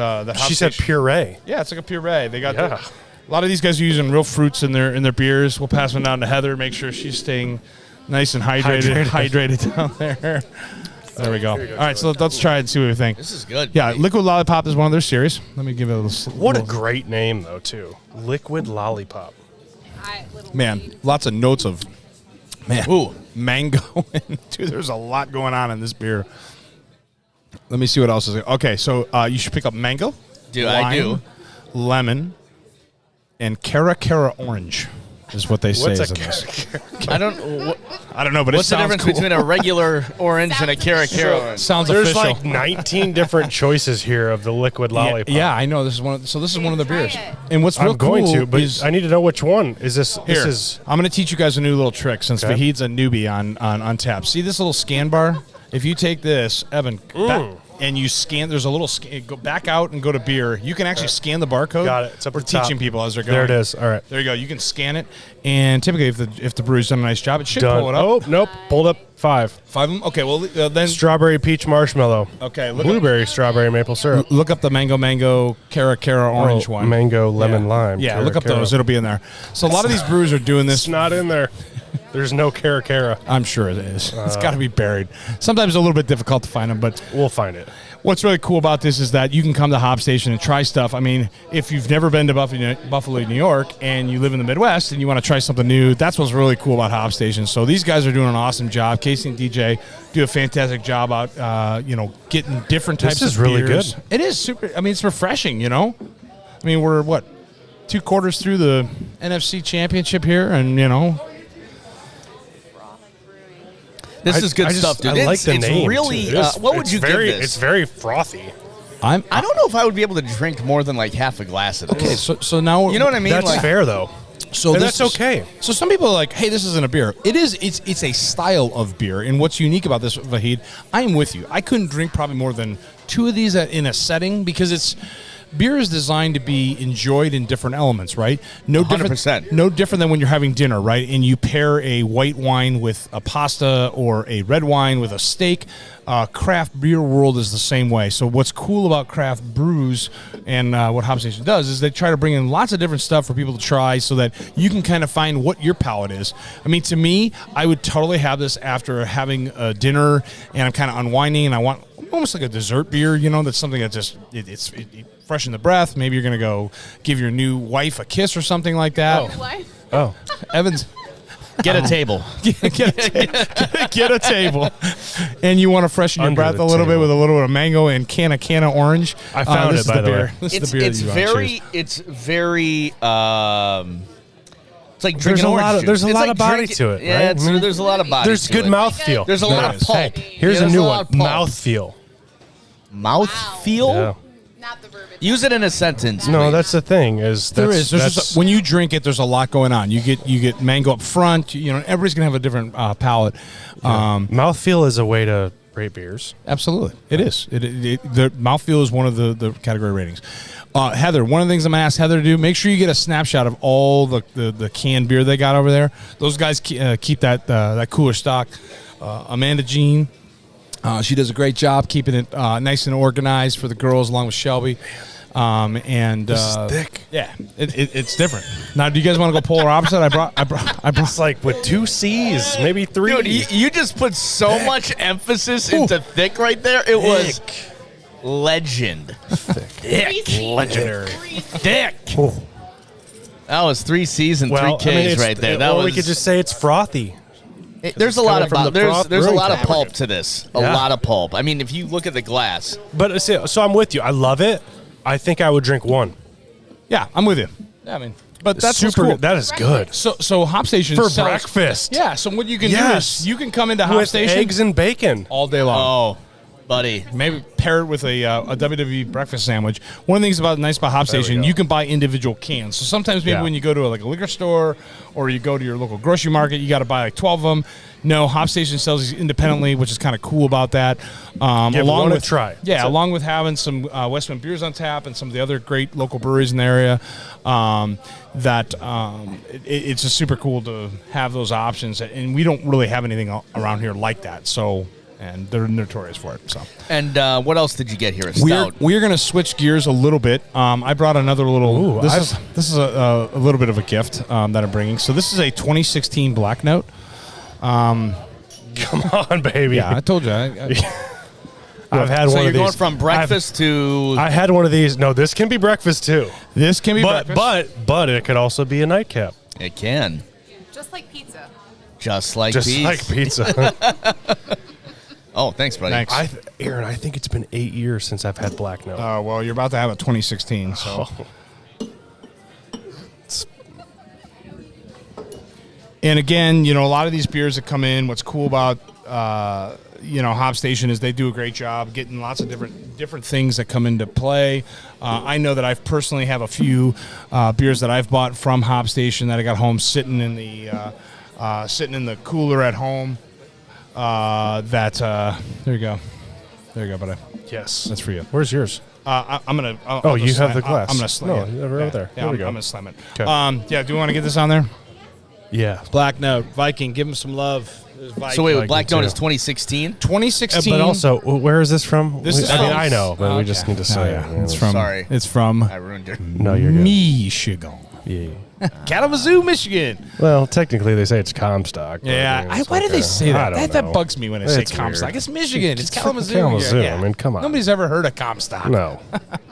She said HopStation- puree. Yeah, it's like a puree. They got Yeah. a lot of these guys are using real fruits in their beers. We'll pass them down to Heather, make sure she's staying nice and hydrated down there. There we go. All right, so let's try it and see what we think. This is good. Yeah, Liquid Lollipop is one of their series. Let me give it a little. What a great name, though, too. Liquid Lollipop. Man, lots of notes of Ooh. mango. Dude, there's a lot going on in this beer. Let me see what else is. Okay, so you should pick up mango. I do. Lemon, and Cara orange is what they say. What's is a in this. I don't. I don't know, but What's it the sounds difference cool. between a regular orange and a Cara orange? Sounds There's official. like 19 different choices here of the liquid lollipop. Yeah, I know. This is one. This is one of the Try beers. it. And what's real I'm going cool to, but is I need to know which one. Is this? here. This is. I'm going to teach you guys a new little trick since Okay. Vahid's a newbie on Untappd. See this little scan bar? If you take this, Evan, and you scan, there's a little go back out and go to beer. You can actually scan the barcode. Got it. It's up We're at the top. teaching people as they're going. There it is. All right. There you go. You can scan it, and typically, if the brewer's done a nice job, it should Done. pull it up. Oh, nope. Pulled up 5. 5 of them. Okay. Well, then Strawberry peach marshmallow. okay. Look Blueberry strawberry maple syrup. Look up the mango Cara orange one. Mango lemon Yeah. lime. Yeah, Cara look up Cara. those. It'll be in there. So a lot of these brewers are doing It's this. not in there. There's no Cara. I'm sure it is. It's got to be buried. Sometimes it's a little bit difficult to find them, but We'll find it. what's really cool about this is that you can come to HopStation and try stuff. I mean, if you've never been to Buffalo, New York, and you live in the Midwest and you want to try something new, that's what's really cool about HopStation. So these guys are doing an awesome job. Casey and DJ do a fantastic job out, getting different types This is of really beers. good. It is super. I mean, it's refreshing. I mean, we're 2 quarters through the NFC Championship here, and This is good stuff, dude. I like the it's name. really. too. It is- What would it's you very, give this? It's very frothy. I don't know if I would be able to drink more than like half a glass of this. Okay, so now You know what I mean? That's Like, fair though. So And this that's is- okay. So some people are like, "Hey, this isn't a beer." It is. It's a style of beer. And what's unique about this, Vahid? I am with you. I couldn't drink probably more than 2 of these in a setting because beer is designed to be enjoyed in different elements, right? No 100%. different. No different than when you're having dinner, right? And you pair a white wine with a pasta or a red wine with a steak. Craft beer world is the same way. So what's cool about craft brews and what HopStation does is they try to bring in lots of different stuff for people to try so that you can kind of find what your palate is. I mean, to me, I would totally have this after having a dinner and I'm kind of unwinding and I want almost like a dessert beer, that's something that just, it's fresh in the breath. Maybe you're going to go give your new wife a kiss or something like that. Oh, Evan's Get a table. Get a table. And you want to freshen your breath a little bit with a little bit of mango and can of orange. I found it, by the way. This is the beer It's very it's like drinking orange juice. There's a It's lot like of body drinking- to it, Yeah, right? there's a lot of body. There's to good it. mouthfeel. There's a lot of pulp. Here's a There's new lot one. of pulp. Mouthfeel. Mouthfeel? Yeah. Not the verbiage. Use it in a sentence. No, please. that's the thing. There's There's when you drink it, there's a lot going on. You get mango up front. Everybody's gonna have a different palate. mouthfeel is a way to rate beers. Absolutely, it is. The mouthfeel is one of the category ratings. Heather, one of the things I'm gonna ask Heather to do: make sure you get a snapshot of all the canned beer they got over there. Those guys keep that cooler stock. Amanda Jean, she does a great job keeping it nice and organized for the girls, along with Shelby. And This is thick. Yeah, it's different. Now, do you guys want to go polar opposite? I brought. It's like with 2 C's, maybe 3. Dude, you just put so much emphasis into thick right there. It was legend. Thick. legendary. Thick. That was 3 C's and 3 K's it's- right there. That or was. we could just say it's frothy. There's a it's lot coming from of the froth there's a brewing lot of fabric. pulp to this. A Yeah. lot of pulp. I mean, if you look at the glass, But so I'm with you. I love it. I think I would drink one. Yeah, I'm with you. Yeah, I mean, but that's super what's cool. good. That is good. So HopStation For sells- breakfast. Yeah. So what you can Yes. do is you can come into With HopStation eggs and bacon. all day long. oh, buddy. Maybe pair it with a WWE breakfast sandwich. One of the things nice about HopStation, go. you can buy individual cans. So sometimes maybe Yeah. when you go to a liquor store or you go to your local grocery market, you got to buy like 12 of them. No, HopStation sells these independently, which is kind of cool about that. Give along one a with try. Yeah, That's it. along with having some Westwind Brews on tap and some of the other great local breweries in the area. It's just super cool to have those options, and we don't really have anything around here like that. So. And they're notorious for it. So, And what else did you get here? A stout. we're going to switch gears a little bit. I brought another little. Ooh, this is a little bit of a gift that I'm bringing. So this is a 2016 Black Note. Come on, baby. Yeah, I told you. I've had So one you're of these. going from breakfast to. I had one of these. No, this can be breakfast too. This can be But breakfast. but it could also be a nightcap. It can. Just like pizza. Just like Just these. like pizza. Oh, thanks, buddy. Thanks. Aaron, I think it's been 8 years since I've had Black Note. Oh, well, you're about to have a 2016. So. And again, a lot of these beers that come in, what's cool about HopStation is they do a great job getting lots of different things that come into play. I know that I've personally have a few beers that I've bought from HopStation that I got home sitting in the cooler at home. There you go, buddy. Yes. That's for you. Where's yours? I'm gonna. You have the glass. I'm gonna slam. No, yeah, over there. Yeah, There we I'm go. gonna slam it. Okay. Yeah. Do you want to get this on there? Yeah. Black Note, Viking. Give him some love. So wait, Like Black me Note too. is 2016. 2016. But also, where is this from? This is I mean, from- I know, but we just Okay. need to say yeah. it. It's from. Sorry. It's from I ruined your. No, you're good. Michigan, Yeah. Kalamazoo, Michigan. Well, technically, they say it's Comstock. but, Yeah. I mean, it's Why do like they a- say that? I don't That know. bugs me when they say It's Comstock. weird. It's Michigan. It's It's Kalamazoo. Kalamazoo. Yeah. I mean, come on. Nobody's ever heard of Comstock. No.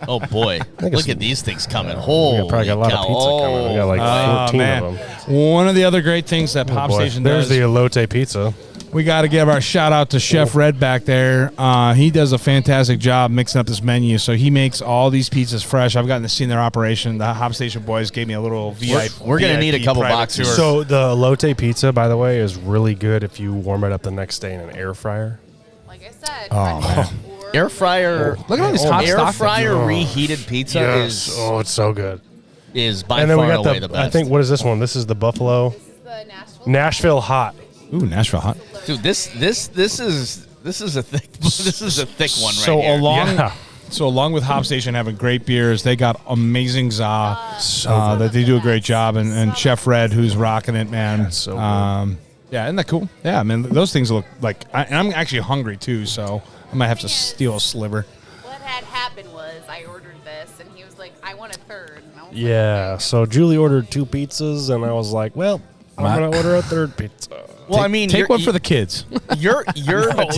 Oh boy, it's- look at these things coming. Holy We probably got a lot of cow. pizza coming. We got like Oh, 14 man. of them. One of the other great things that Oh, boy. HopStation There's does. the elote pizza. We got to give our shout out to Chef Red back there. He does a fantastic job mixing up this menu. So he makes all these pizzas fresh. I've gotten to see their operation. The HopStation boys gave me a little VIP. We're gonna need a couple private boxes. tour. So the elote pizza, by the way, is really good if you warm it up the next day in an air fryer. Like I said. Oh, man. Air fryer. Look at all these hot Air stock fryer Oh. reheated pizza Oh, it's so good. is by And then far we and got away the best. I think, what is this one? This is the Buffalo This is the Nashville Hot. Ooh, Nashville hot. Dude, this is a thick this is a thick one right So here. along with HopStation having great beers, they got amazing za that they do a great job, and Chef Red who's rocking it, man. so good. Yeah, isn't that cool? Yeah, I mean those things look like. And I'm actually hungry too, so I might have to steal a sliver. What had happened was I ordered this, and he was like, I want a third. And I was Yeah. So Julie ordered 2 pizzas, and I was like, well, I'm going to order a third pizza. Well, I mean, take one for the kids. Your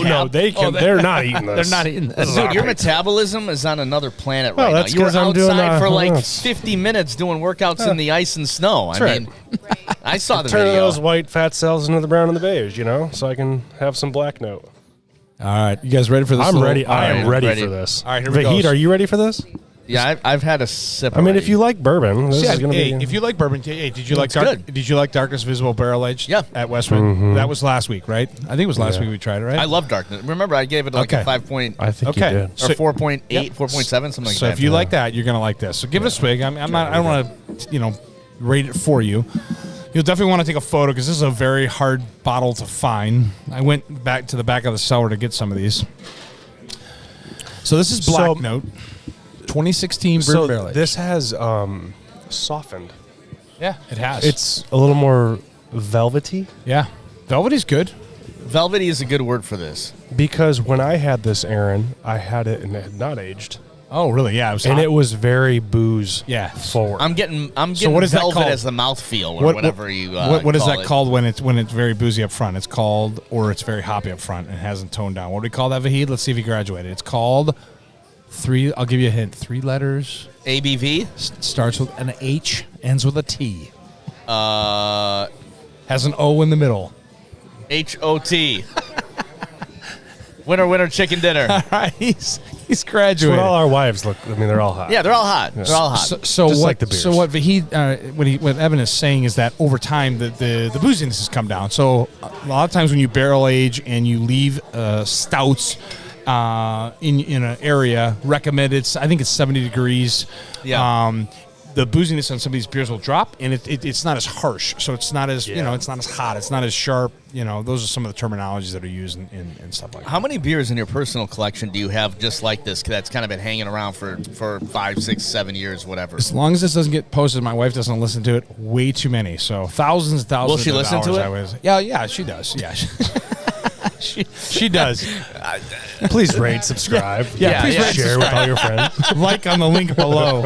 No, they can. They're not eating this. They're not eating this. Dude, your metabolism is on another planet Well, right now. that's You were 'cause I'm doing, outside for like yes. 50 minutes doing workouts in the ice and snow. I right. mean, I saw the Turn video. those white fat cells into the brown and the beige, so I can have some black note. All right, you guys ready for this? I'm ready. All I am right, ready ready. for this. All right, here we go. Vahid, are you ready for this? Yeah, I've had a sip. I mean, already. if you like bourbon, this is going to be. If you like bourbon, hey, did you like It's good. Did you like Darkness Visible Barrel Aged? Yeah. At Westwind. That was last week, right? I think it was last week we tried it, right? I love darkness. Remember, I gave it like a 5 point I think Okay. you did. or So- 4.8, Yep. 4.7, something like So that. if you like that, you're gonna like this. So give it a swig. I'm not. I don't want to, rate it for you. You'll definitely want to take a photo because this is a very hard bottle to find. I went back to the back of the cellar to get some of these. So this is Black Note, 2016 Bourbon Barrel Aged. This has softened. Yeah, it has. It's a little more velvety Velvety's good. Velvety is a good word for this. because when I had this, Aaron, I had it and it had not aged, Oh, really? Yeah, it was. and hot. it was very booze Yeah. forward. I'm getting what is that velvet called? as the mouthfeel or whatever you what is call that it. called when it's very boozy up front? It's called, or it's very hoppy up front and hasn't toned down. What do we call that, Vahid? Let's see if he graduated. It's called I'll give you a hint. 3 letters. ABV? Starts with an H, ends with a T. Uh, Has an O in the middle. HOT. Winner, winner, chicken dinner. All right, he's That's graduated. what all our wives look. I mean, they're all hot. Yeah, they're all hot. They're all hot. So Just what? like the beers. So what Vahid, what Evan is saying is that over time the booziness has come down. So a lot of times when you barrel age and you leave stouts in an area recommended, I think it's 70 degrees. Yeah. The booziness on some of these beers will drop, and it's not as harsh. So it's not as it's not as hot. It's not as sharp. Those are some of the terminologies that are used in stuff like that. How many beers in your personal collection do you have just like this that's kind of been hanging around for 5, 6, 7 years, whatever? As long as this doesn't get posted, my wife doesn't listen to it. Way too many. So thousands and thousands. Will she of listen to hours, it? Yeah, she does. Yeah, she does. Please rate, subscribe. Yeah, please rate, share with all your friends. Like on the link below.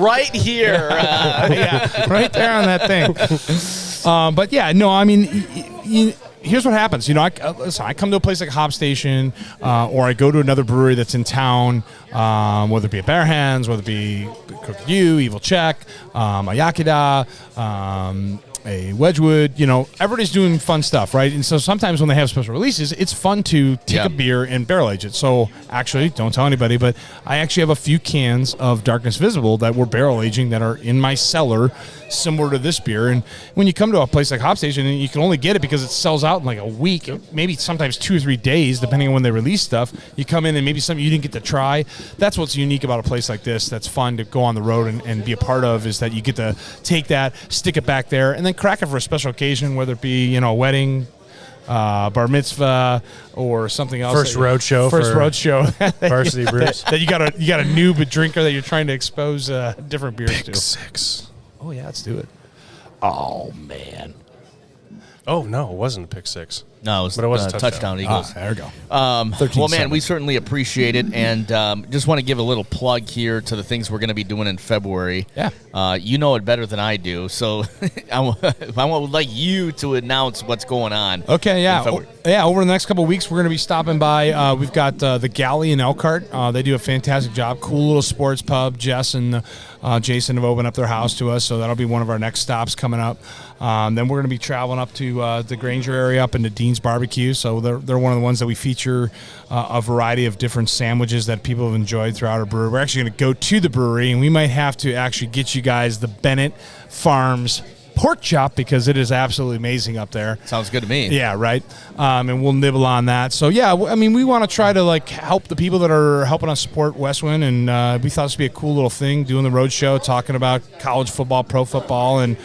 Right here. Yeah, right there on that thing. But yeah, no, I mean, here's what happens. Listen, I come to a place like HopStation, or I go to another brewery that's in town, whether it be a Bare Hands, whether it be Crooked U, Evil Check, a Yakida, a Wedgwood, everybody's doing fun stuff, right? And so sometimes when they have special releases, it's fun to take a beer and barrel age it. So actually, don't tell anybody, but I actually have a few cans of Darkness Visible that we're barrel aging that are in my cellar, similar to this beer. And when you come to a place like HopStation, and you can only get it because it sells out in like a week, maybe sometimes 2 or 3 days, depending on when they release stuff. You come in and maybe something you didn't get to try. That's what's unique about a place like this that's fun to go on the road and be a part of, is that you get to take that, stick it back there, and then crack it for a special occasion, whether it be a wedding, bar mitzvah, or something else. First roadshow. Varsity Brews. That you got a noob drinker that you're trying to expose different beers to. 6. Oh yeah, let's do it. Oh man. Oh no, it wasn't a pick 6. No, it But it was a touchdown touchdown. Eagles. There we go. Well, 13-7. man, we certainly appreciate it, and just want to give a little plug here to the things we're going to be doing in February. Yeah. You know it better than I do, so I would like you to announce what's going on. Okay, in yeah. February. Over the next couple of weeks, we're going to be stopping by. We've got the Galley in Elkhart. They do a fantastic job. Cool little sports pub. Jess and Jason have opened up their house to us, so that'll be one of our next stops coming up. Then we're going to be traveling up to the Granger area, up into Dean's Barbecue. So they're one of the ones that we feature a variety of different sandwiches that people have enjoyed throughout our brewery. We're actually going to go to the brewery, and we might have to actually get you guys the Bennett Farms pork chop, because it is absolutely amazing up there. Sounds good to me. Yeah, right. And we'll nibble on that. So yeah, I mean, we want to try to help the people that are helping us support Westwind, and we thought this would be a cool little thing, doing the road show, talking about college football, pro football, and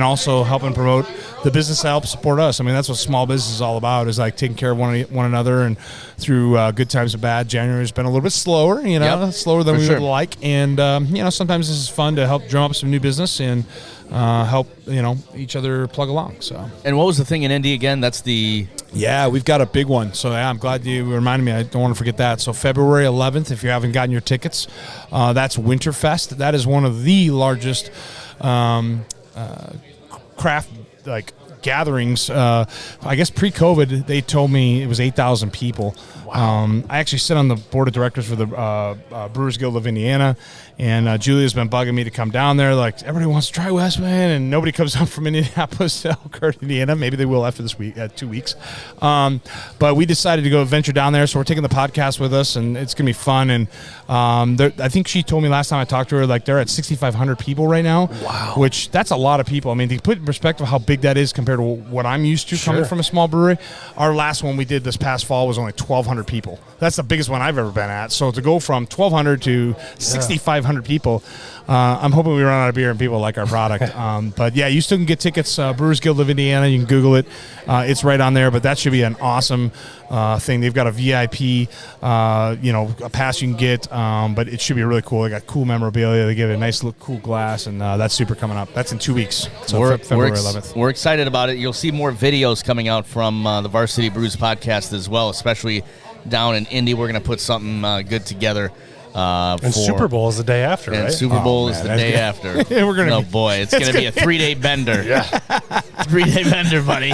also helping promote the business that helps support us. I mean, that's what small business is all about, is taking care of one another. And through good times and bad, January's been a little bit slower, slower than we would like. And sometimes this is fun to help drum up some new business and help each other plug along. So. And what was the thing in Indy again? That's the... Yeah, we've got a big one. So yeah, I'm glad you reminded me. I don't want to forget that. So February 11th, if you haven't gotten your tickets, that's Winterfest. That is one of the largest craft gatherings. I guess pre-COVID, they told me it was 8,000 people. Wow. I actually sit on the board of directors for the Brewers Guild of Indiana, and Julia's been bugging me to come down there. Like, everybody wants to try Westwind, and nobody comes up from Indianapolis to Elkhart, Indiana. Maybe they will after this week, 2 weeks. But we decided to go venture down there, so we're taking the podcast with us, and it's going to be fun. And I think she told me last time I talked to her, like, they're at 6,500 people right now. Wow. Which, that's a lot of people. I mean, to put in perspective how big that is compared to what I'm used to coming from a small brewery, our last one we did this past fall was only 1,200 people. That's the biggest one I've ever been at. So to go from 1,200 to 6,500 people, I'm hoping we run out of beer and people like our product. But yeah, you still can get tickets. Brewers Guild of Indiana. You can Google it. It's right on there. But that should be an awesome thing. They've got a VIP, a pass you can get. But it should be really cool. They got cool memorabilia. They give it a nice, cool glass, and that's super coming up. That's in 2 weeks. So February 11th. We're excited about it. You'll see more videos coming out from the Varsity Brews podcast as well, especially down in Indy. We're going to put something good together. And Super Bowl is the day after, right? And Super Bowl is the day after. We're gonna it's going to be a 3-day bender. Yeah. 3-day bender, buddy.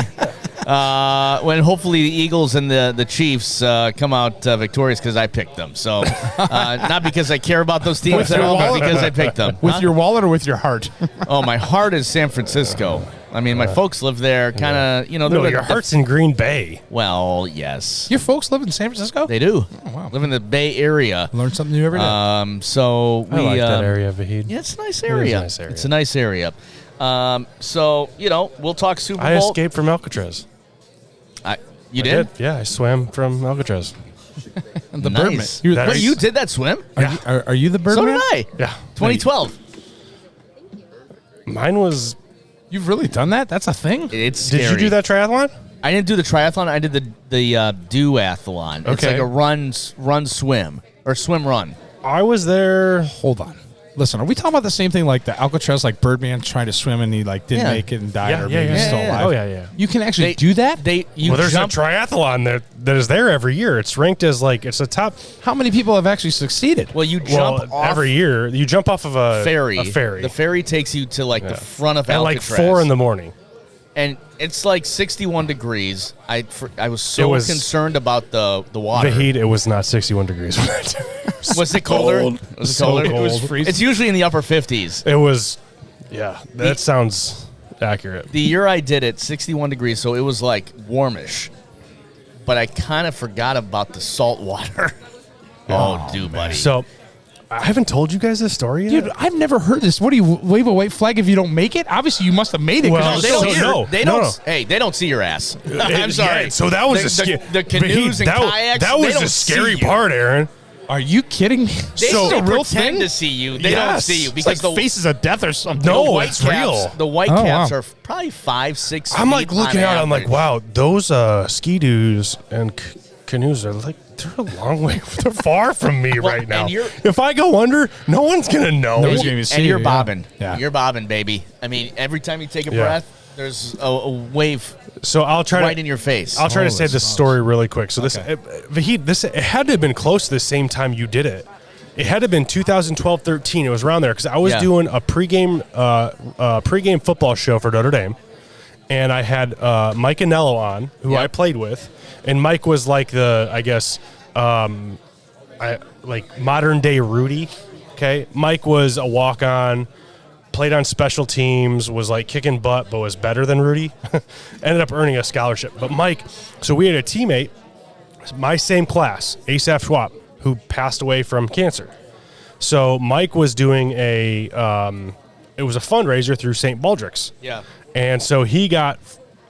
When hopefully the Eagles and the Chiefs come out victorious because I picked them. So not because I care about those teams at all, but because I picked them. With your wallet or with your heart? Oh, my heart is San Francisco. I mean, my folks live there, kind of, No, your heart's in Green Bay. Well, yes. Your folks live in San Francisco? They do. Oh, wow. Live in the Bay Area. Learn something new every day. So we I like that area, Vahid. Yeah, it's a nice area. It's a nice area. So, we'll talk Super Bowl. I escaped from Alcatraz. You did? Yeah, I swam from Alcatraz. The nice. Birdman. Wait, you did that swim? Are you the Birdman? So did I. Yeah. 2012. Mine was... You've really done that? That's a thing? It's scary. Did you do that triathlon? I didn't do the triathlon. I did the duathlon. Okay. It's like a run, swim, or swim, run. I was there... Hold on. Listen, are we talking about the same thing like the Alcatraz, like Birdman trying to swim and he didn't make it and died or maybe he's still alive? Oh, yeah. You can actually do that? There's a triathlon that is there every year. It's ranked as it's a top... How many people have actually succeeded? Well, you jump off... Every year, you jump off of a ferry. The ferry takes you to the front of at Alcatraz. 4 in the morning. And it's 61 degrees. I was so concerned about the water. The heat, it was not 61 degrees. Was it colder? Was it colder? Cold. It was freezing. It's usually in the upper 50s. It was, that sounds accurate. The year I did it, 61 degrees, so it was warmish. But I kind of forgot about the salt water. Buddy. So, I haven't told you guys this story yet. Dude, I've never heard this. What do you wave a white flag if you don't make it? Obviously, you must have made it. Well, they don't. Hey, they don't see your ass. I'm sorry. Yeah, so that was the canoes and kayaks. That was the scary part, Aaron. Are you kidding me? They still real pretend thing to see you. They don't see you because the faces of death or something. No, it's real. The white caps are probably 5-6 I'm feet looking on out. I'm average. wow, those ski-doos and canoes are they're a long way. They're far from me right now. If I go under, no one's gonna know. No one's gonna see and you're you, bobbing. Yeah. You're bobbing, baby. I mean, every time you take a breath, there's a wave. So I'll try right in your face. I'll try to say this story really quick. So Vahid, it had to have been close to the same time you did it. It had to have been 2012-13. It was around there because I was doing a pregame football show for Notre Dame, and I had Mike Anello on, who I played with, and Mike was modern day Rudy. Okay, Mike was a walk-on, played on special teams, was kicking butt, but was better than Rudy. Ended up earning a scholarship. But Mike, so we had a teammate, my same class, Asaph Schwab, who passed away from cancer. So Mike was doing it was a fundraiser through St. Baldrick's. Yeah. And so he got,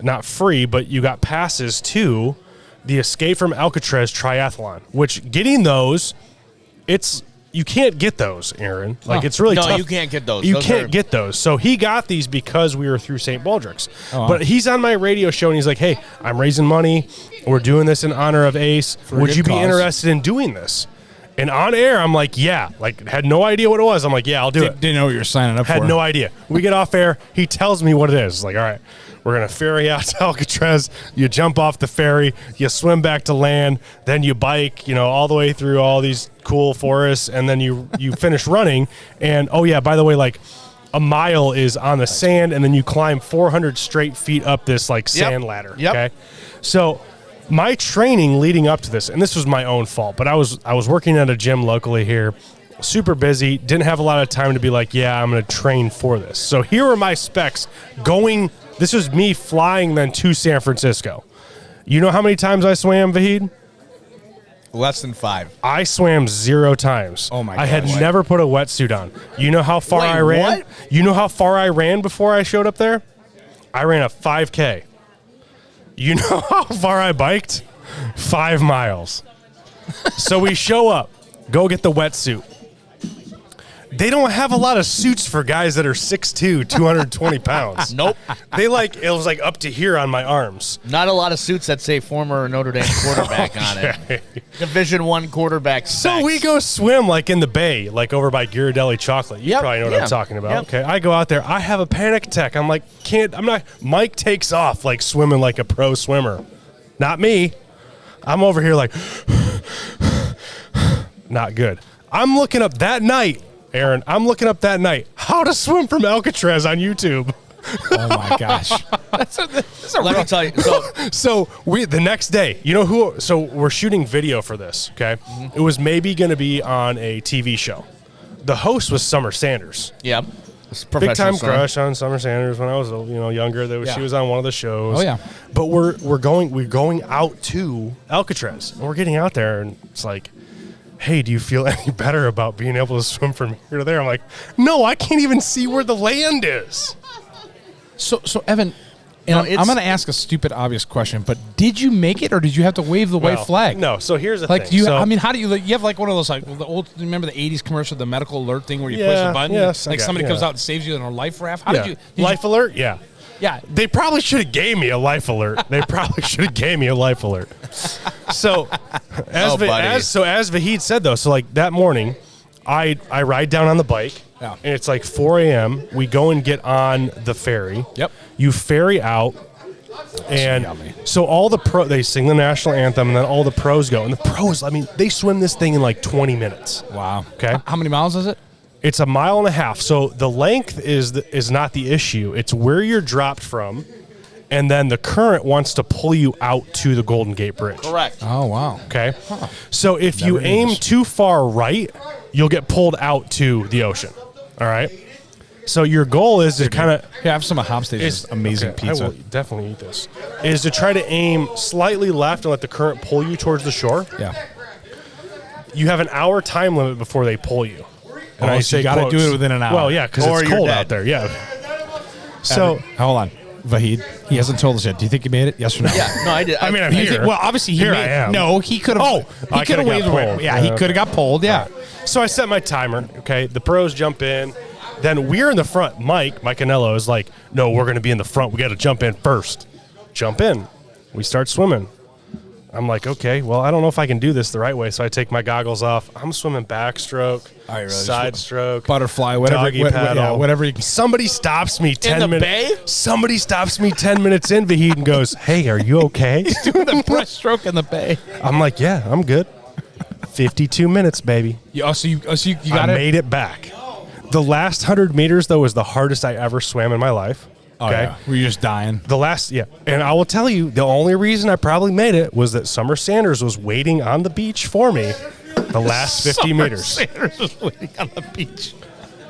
not free, but you got passes to the Escape from Alcatraz triathlon, which getting those, you can't get those, Aaron. It's really tough. No, you can't get those. You can't get those. So he got these because we were through St. Baldrick's. Oh, wow. But he's on my radio show, and he's like, hey, I'm raising money. We're doing this in honor of Ace. Would you be interested in doing this? And on air, I'm like, yeah. Had no idea what it was. I'm like, yeah, I'll do it. Didn't know what you were signing up for. Had no idea. We get off air. He tells me what it is. All right, we're going to ferry out to Alcatraz. You jump off the ferry. You swim back to land. Then you bike, all the way through all these cool forests. And then you finish running. And, oh, yeah, by the way, a mile is on the sand, and then you climb 400 straight feet up this like sand ladder. Yep. Okay, so my training leading up to this, and this was my own fault, but I was working at a gym locally here, super busy, didn't have a lot of time to be like, yeah, I'm going to train for this. So here are my specs going. This was me flying then to San Francisco. You know how many times I swam, Vahid? Less than 5. I swam 0 times. Oh my I had gosh. never put a wetsuit on. You know how far Wait, I ran? what? You know how far I ran before I showed up there? I ran a 5K. You know how far I biked? 5 miles. So we show up, go get the wetsuit. They don't have a lot of suits for guys that are 6'2", 220 pounds. Nope. It was like up to here on my arms. Not a lot of suits that say former Notre Dame quarterback on it. Division I quarterback So specs. we go swim like in the bay, like over by Ghirardelli Chocolate. You Yep, probably know what yeah, I'm talking about. yep. Okay, I go out there. I have a panic attack. I'm like, Mike takes off like swimming like a pro swimmer. Not me. I'm over here like, not good. I'm looking up that night, Aaron. How to swim from Alcatraz on YouTube. Oh my gosh. Let me tell you. So, So the next day, you know who? So we're shooting video for this. Okay, Mm-hmm. It was maybe going to be on a TV show. The host was Summer Sanders. yeah. Big time crush on Summer Sanders when I was younger. Yeah. She was on one of the shows. Oh, yeah. But we're going out to Alcatraz, and we're getting out there, and it's like, hey, do you feel any better about being able to swim from here to there? I'm like, no, I can't even see where the land is. So Evan, and No, I'm it's- going to ask a stupid, obvious question, but did you make it, or did you have to wave the white Well, flag? No. So here's the Like, thing. do you? So- I mean, how do you? You have like one of those like the old. Remember the '80s commercial, the medical alert thing, where you push Yeah, a button, yes, I like got- somebody yeah. comes out and saves you in a life raft. How yeah. did you? Life alert? Yeah. Yeah. They probably should have gave me a life alert. So, as Oh, buddy. as Vahid said though, so like that morning, I ride down on the bike, Yeah. and it's like 4 a.m. We go and get on the ferry. Yep. You ferry out, and yummy. so all the they sing the national anthem, and then all the pros go, and the pros, I mean, they swim this thing in like 20 minutes. Wow. Okay. How many miles is it? It's 1.5 miles. So the length is not the issue. It's where you're dropped from, and then the current wants to pull you out to the Golden Gate Bridge. Correct. Oh wow. Okay. So if you Never knew aim this. too far right, you'll get pulled out to the ocean. All right. So your goal is to kind of Yeah, have some of HopStation's amazing okay, pizza. I will definitely eat this. Is to try to aim slightly left and let the current pull you towards the shore. Yeah. You have an hour time limit before they pull you. And Oh, so you gotta do it within an hour. Well, yeah, because Or it's you're cold dead. out there. Yeah. So Hold on, Vahid. He hasn't told us yet. Do you think he made it? Yes or no? Yeah. No, I did. I mean, I'm You think- here. well, obviously he Here made. I am. No, he could have. Oh, he I could have coulda waved got away. pulled. Yeah, he Yeah, could have got pulled. Yeah. So I set my timer. Okay, the pros jump in. Then we're in the front. Mike Anello is like, no, we're going to be in the front. We got to jump in first. Jump in. We start swimming. I'm like, okay, well, I don't know if I can do this the right way. So I take my goggles off. I'm swimming backstroke, Oh, you really side stroke, Butterfly, whatever. doggy paddle, Yeah, whatever. You, Somebody stops me 10 the minutes. bay? Somebody stops me 10 minutes in, Vahid, and goes, hey, are you okay? doing the breaststroke in the bay. I'm like, yeah, I'm good. 52 minutes, baby. You I got it. made it back. The last 100 meters, though, was the hardest I ever swam in my life. Oh, yeah. Were you just dying? The last, yeah. And I will tell you, the only reason I probably made it was that Summer Sanders was waiting on the beach for me the last 50 meters. Sanders was waiting on the beach.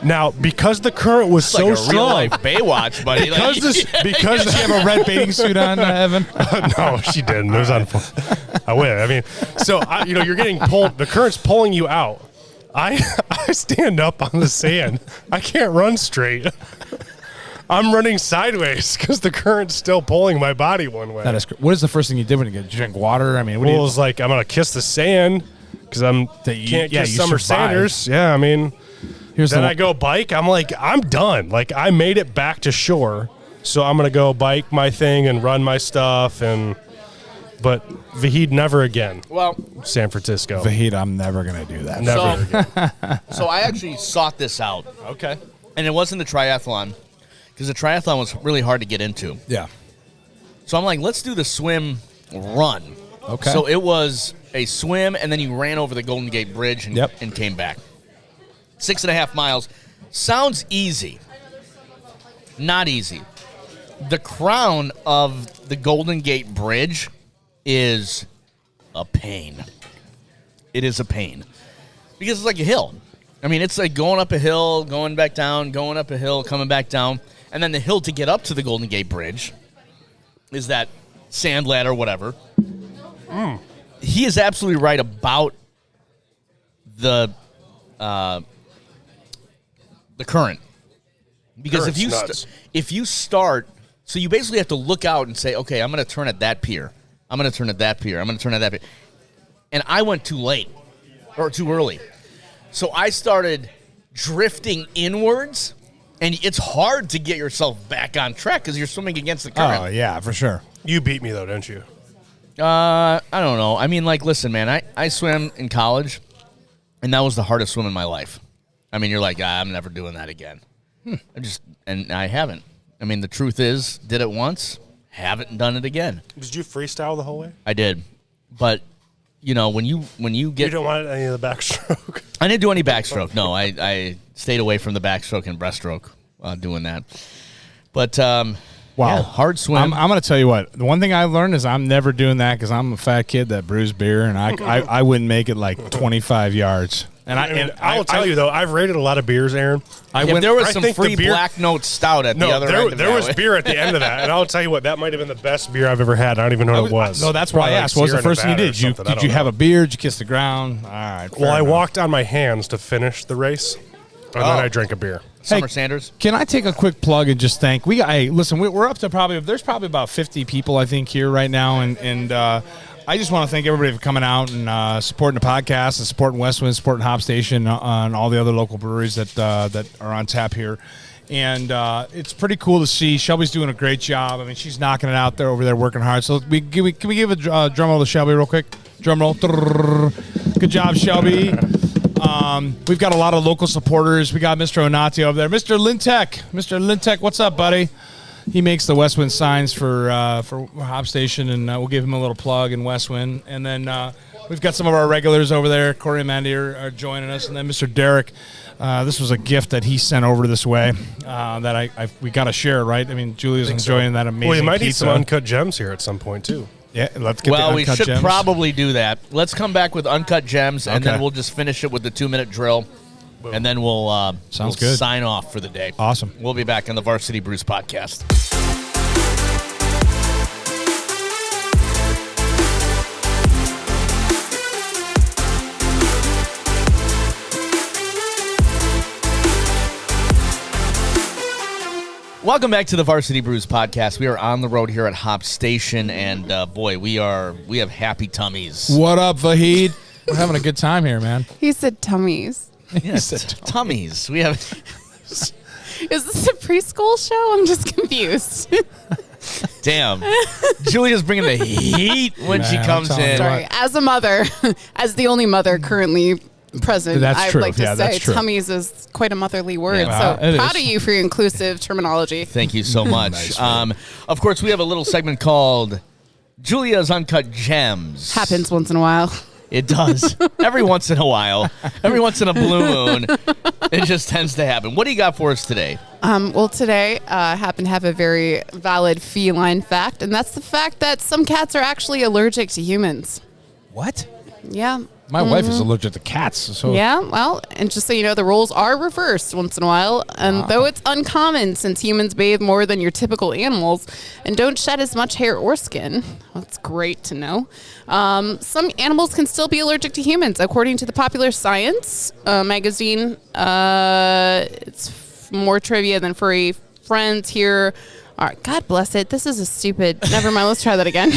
Now, because the current was It's so like a strong. real life Baywatch, buddy. Because this, because Did you have a red bathing suit on, Evan? no, she didn't. It was on. I win. I mean, so you're getting pulled. The current's pulling you out. I stand up on the sand. I can't run straight. I'm running sideways because the current's still pulling my body one way. That is. What is the first thing you did when you get? Did you drink water? I mean, what do Well, it you? was like I'm gonna kiss the sand because I'm That you- can't yeah, kiss you Summer survived. Sanders. Yeah, I mean, Here's then the. I go bike. I'm like, I'm done. Like I made it back to shore, so I'm gonna go bike my thing and run my stuff but Vahid never again. Well, San Francisco. Vahid, I'm never gonna do that. Never again. so I actually sought this out, Okay. and it wasn't a triathlon because the triathlon was really hard to get into. Yeah. So I'm like, let's do the swim run. Okay. So it was a swim, and then you ran over the Golden Gate Bridge and, Yep. and came back. 6.5 miles. Sounds easy. Not easy. The crown of the Golden Gate Bridge is a pain. It is a pain. Because it's like a hill. I mean, it's like going up a hill, going back down, going up a hill, coming back down. And then the hill to get up to the Golden Gate Bridge is that sand ladder, whatever. He is absolutely right about the current. Because if you start, so you basically have to look out and say, okay, I'm going to turn at that pier. I'm going to turn at that pier. I'm going to turn at that pier. And I went too late or too early. So I started drifting inwards, and it's hard to get yourself back on track because you're swimming against the current. Oh, yeah, for sure. You beat me, though, didn't you? I don't know. I mean, like, listen, man, I swam in college, and that was the hardest swim in my life. I mean, you're like, I'm never doing that again. And I haven't. I mean, the truth is, did it once, haven't done it again. Did you freestyle the whole way? I did. But, you know, when you get... You don't want any of the backstroke? I didn't do any backstroke. No, I stayed away from the backstroke and breaststroke doing that. But, wow, yeah, hard swim. I'm going to tell you what. The one thing I learned is I'm never doing that because I'm a fat kid that brews beer, and I wouldn't make it like 25 yards. And I will tell you, though, I've rated a lot of beers, Aaron. There was some free Black Note Stout at the other end of there was beer at the end of that, and I'll tell you what, that might have been the best beer I've ever had. I don't even know what it was. No, that's why I asked. What was the first thing you did? Did you have a beer? Did you kiss the ground? All right. Well, I walked on my hands to finish the race, and then I drank a beer. Summer Sanders. Can I take a quick plug and just thank? Listen, we're up to there's probably about 50 people I think here right now, and I just want to thank everybody for coming out and supporting the podcast and supporting Westwind, supporting HopStation, and all the other local breweries that are on tap here. And it's pretty cool to see. Shelby's doing a great job. I mean, she's knocking it out there over there, working hard. So can we give a drum roll to Shelby real quick? Drum roll. Good job, Shelby. We've got a lot of local supporters. We got Mr. Onati over there. Mr. Lintek, what's up, buddy? He makes the Westwind signs for HopStation, and we'll give him a little plug in Westwind. And then we've got some of our regulars over there. Corey and Mandy are joining us. And then Mr. Derek, this was a gift that he sent over this way that we got to share, right? I mean, Julia's enjoying that amazing pizza. Well, you might eat some Uncut Gems here at some point, too. Yeah, let's get the Uncut Gems. Well, we should probably do that. Let's come back with Uncut Gems, and then we'll just finish it with the 2-minute drill. Boom. And then we'll sign off for the day. Awesome. We'll be back on the Varsity Brews podcast. Welcome back to the Varsity Brews podcast. We are on the road here at HopStation, and boy, we have happy tummies. What up, Vahid? We're having a good time here, man. He said tummies. Yes, tummies. We have. Is this a preschool show? I'm just confused. Damn. Julia's bringing the heat when she comes in. Sorry. As a mother, as the only mother currently present, I'd like to say tummies is quite a motherly word. Yeah. So proud of you for your inclusive terminology. Thank you so much. Of course, we have a little segment called Julia's Uncut Gems. Happens once in a while. It does. Every once in a while. Every once in a blue moon. It just tends to happen. What do you got for us today? Well, today I happen to have a very valid feline fact, and that's the fact that some cats are actually allergic to humans. What? Yeah. My wife is allergic to cats. So yeah, well, and just so you know, the roles are reversed once in a while. And though it's uncommon since humans bathe more than your typical animals and don't shed as much hair or skin, that's great to know. Some animals can still be allergic to humans. According to the Popular Science magazine, it's more trivia than furry friends here. All right, God bless it. This is a stupid. Never mind. Let's try that again.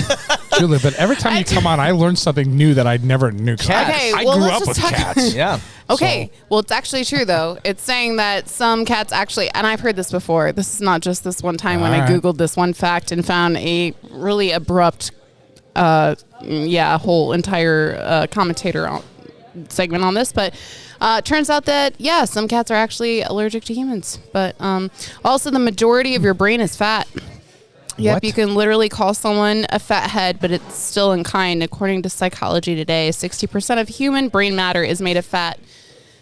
Julia, but every time you come on, I learn something new that I never knew. Cats. Okay, I well, grew let's up just with talk. cats. Yeah. Okay, well, it's actually true, though. It's saying that some cats actually, and I've heard this before. This is not just this one time when I Googled this one fact and found a really abrupt, whole entire commentator segment on this. But turns out that, some cats are actually allergic to humans. But also the majority of your brain is fat. Yep, What? you can literally call someone a fathead, but it's still unkind. According to Psychology Today, 60% of human brain matter is made of fat.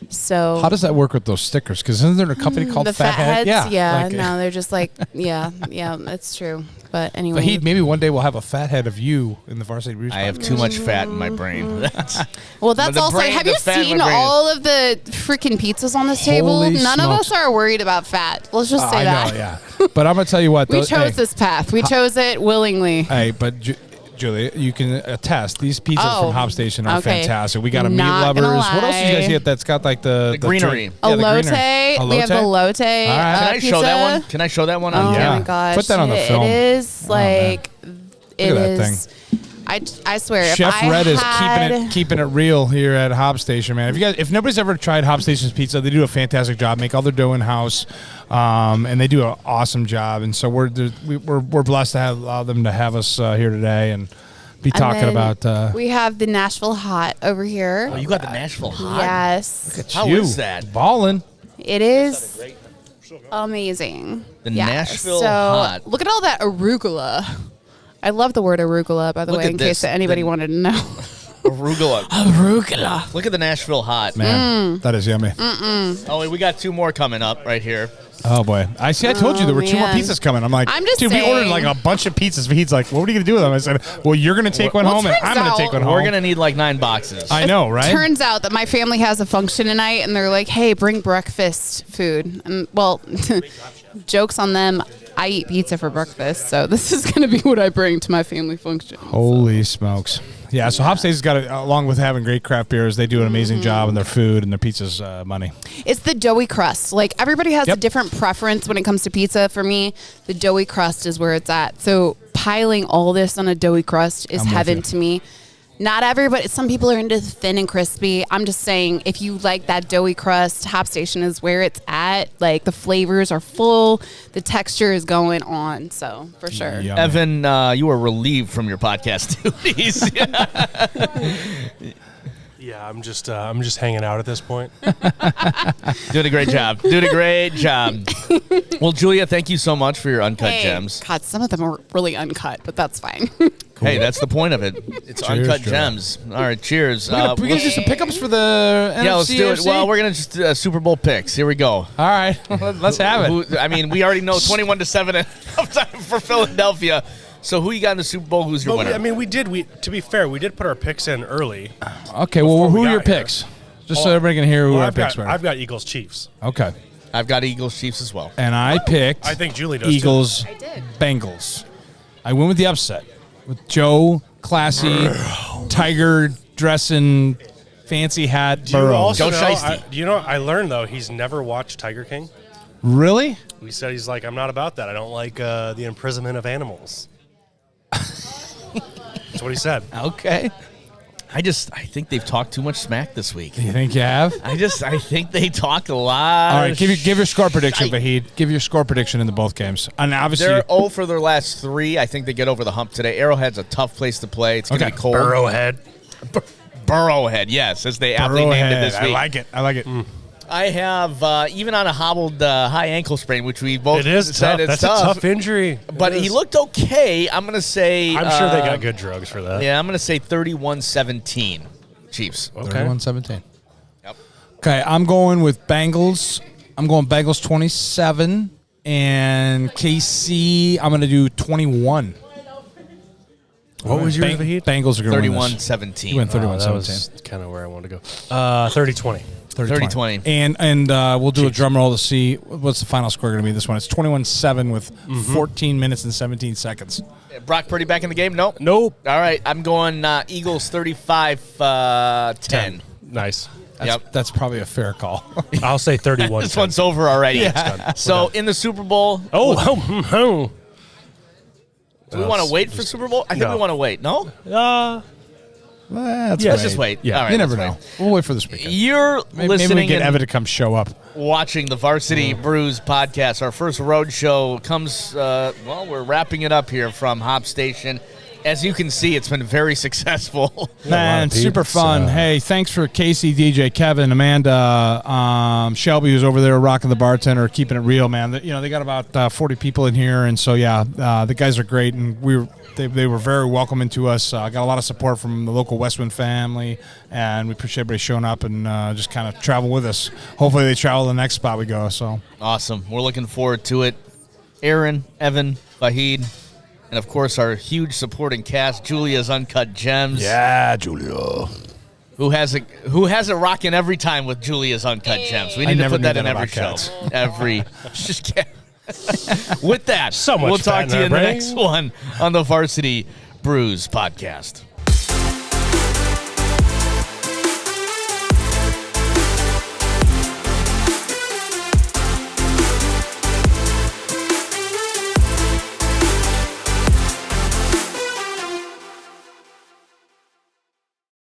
So How does that work with those stickers? Because isn't there a company called the fat heads? Yeah. No, they're just like, yeah, that's true. But anyway. Vahid, maybe one day we'll have a fat head of you in the Varsity Brews. I have too much fat in my brain. Well, that's the also. brain- Have the you fat in seen my brain is- all of the freaking pizzas on this table? Holy None of smokes. us are worried about fat. Let's just say I that. know, yeah. But I'm going to tell you what. We chose this path. We chose it willingly. Hey, but Julia, you can attest these pizzas from HopStation are okay. fantastic. We got a meat Not lovers. gonna What else do you guys lie. get that's got like the greenery. Yeah, the Elote. greenery. We have the Elote. right. Can I pizza. show that one? Can I show that one on Oh Yeah. my gosh! Put that on the film. It is like it Look at that is. I swear, Chef if I Red is had, keeping it real here at HopStation, man. If nobody's ever tried HopStation's pizza, they do a fantastic job. Make all their dough in house, and they do an awesome job. And so we're blessed to allow them to have us here today and be and talking then about. we have the Nashville Hot over here. Oh, you got the Nashville Hot? Yes, How is that? Ballin'. it is amazing. The Yes. Nashville so, Hot. Look at all that arugula. I love the word arugula, by the Look way, at in this. case anybody wanted to know. Arugula. Arugula. Look at the Nashville Hot. Man, that is yummy. Oh, wait, we got 2 more coming up right here. Oh boy, I told you there were 2 more man. pizzas coming. I'm like, I'm just dude, we ordered saying. like a bunch of pizzas. He's like, what are you gonna do with them? I said, well, you're gonna take one Well, home, and turns I'm gonna take out- one home. We're going to need like 9 boxes. I know, right? Turns out that my family has a function tonight, and they're like, "Hey, bring breakfast food." And well, jokes on them. I eat pizza for breakfast, so this is going to be what I bring to my family function. Holy smokes. Yeah, so HopStation's got it, along with having great craft beers, they do an amazing job in their food and their pizza's money. It's the doughy crust. Like everybody has Yep. a different preference when it comes to pizza. For me, the doughy crust is where it's at. So piling all this on a doughy crust is I'm with heaven you. to me. Not everybody. Some people are into thin and crispy. I'm just saying, if you like that doughy crust, HopStation is where it's at. Like the flavors are full, the texture is going on. So for sure. Yummy. Evan, you were relieved from your podcast duties. Yeah, I'm just hanging out at this point. Doing a great job. Doing a great job. Well, Julia, thank you so much for your Uncut Hey, Gems. God, some of them are really uncut, but that's fine. Hey, that's the point of it. It's Cheers, Uncut Julia. Gems. All right, cheers. we gonna do some pickups for the NFC, yeah, let's do it. AFC? Well, we're going to just Super Bowl picks. Here we go. All right, let's have it. I mean, we already know 21-7 at halftime for Philadelphia. So who you got in the Super Bowl? Who's your winner? To be fair, we did put our picks in early. Okay, well, Before we who are your got here. picks? Just so everybody can hear who our picks were. I've got Eagles Chiefs. Okay, I've got Eagles Chiefs as well. and I picked I think Julie does too. Eagles I did. Bengals. I went with the upset with Joe, classy, tiger dressing, fancy hat, Do you Burrow. also Go know, Shiesty. I learned though he's never watched Tiger King. Really? He said he's like, I'm not about that. I don't like the imprisonment of animals. That's what he said. Okay. I think they've talked too much smack this week. You think you have? I think they talk a lot. All right, give your score prediction, shite. Vahid. Give your score prediction in the both games. And obviously, They're 0 for their last 3. I think they get over the hump today. Arrowhead's a tough place to play. It's going to Okay. be cold. Burrowhead. Burrowhead, yes, as they aptly named it this week. I like it. I have, even on a hobbled high ankle sprain, which we both It is said tough. it's That's a tough injury. But It he is. looked okay. I'm going to say... I'm sure they got good drugs for that. Yeah, I'm going to say 31-17 Chiefs. Okay. 31-17. Yep. Okay, I'm going with Bengals. I'm going Bengals 27. And KC, I'm going to do 21. What was your Vahid? Bengals are going to win this. 31-17. You went 31-17. That was kind of where I wanted to go. 30-20. 30-20. And we'll do a drum roll to see what's the final score going to be this one. It's 21-7 with 14 minutes and 17 seconds. Brock Purdy back in the game? Nope. Nope. All right, I'm going Eagles 35-10. Nice. That's probably a fair call. I'll say 31. This one's over already. Yeah. So in the Super Bowl, Oh. do we want to wait for Super Bowl? I think No. we want to wait. No? Let's Let's just wait. Yeah. All right, You never let's know. wait. We'll wait for this weekend. You're Maybe listening we get and Evan to come show up. watching the Varsity Brews podcast. Our first road show comes, we're wrapping it up here from HopStation. as you can see, it's been very successful. Man, super fun. Hey, thanks for Casey, DJ, Kevin, Amanda, Shelby, who's over there rocking the bartender, keeping it real, man. They got about 40 people in here, and so the guys are great, and they were very welcoming to us. Got a lot of support from the local Westwind family, and we appreciate everybody showing up and just kind of travel with us. Hopefully, they travel to the next spot we go. So awesome. We're looking forward to it. Aaron, Evan, Vahid, and of course our huge supporting cast, Julia's Uncut Gems. Yeah, Julia. Who has it rocking every time with Julia's Uncut Gems. We need to put that in every show. Just kidding. With that, So much we'll talk to you in the Brey. next one on the Varsity Brews podcast.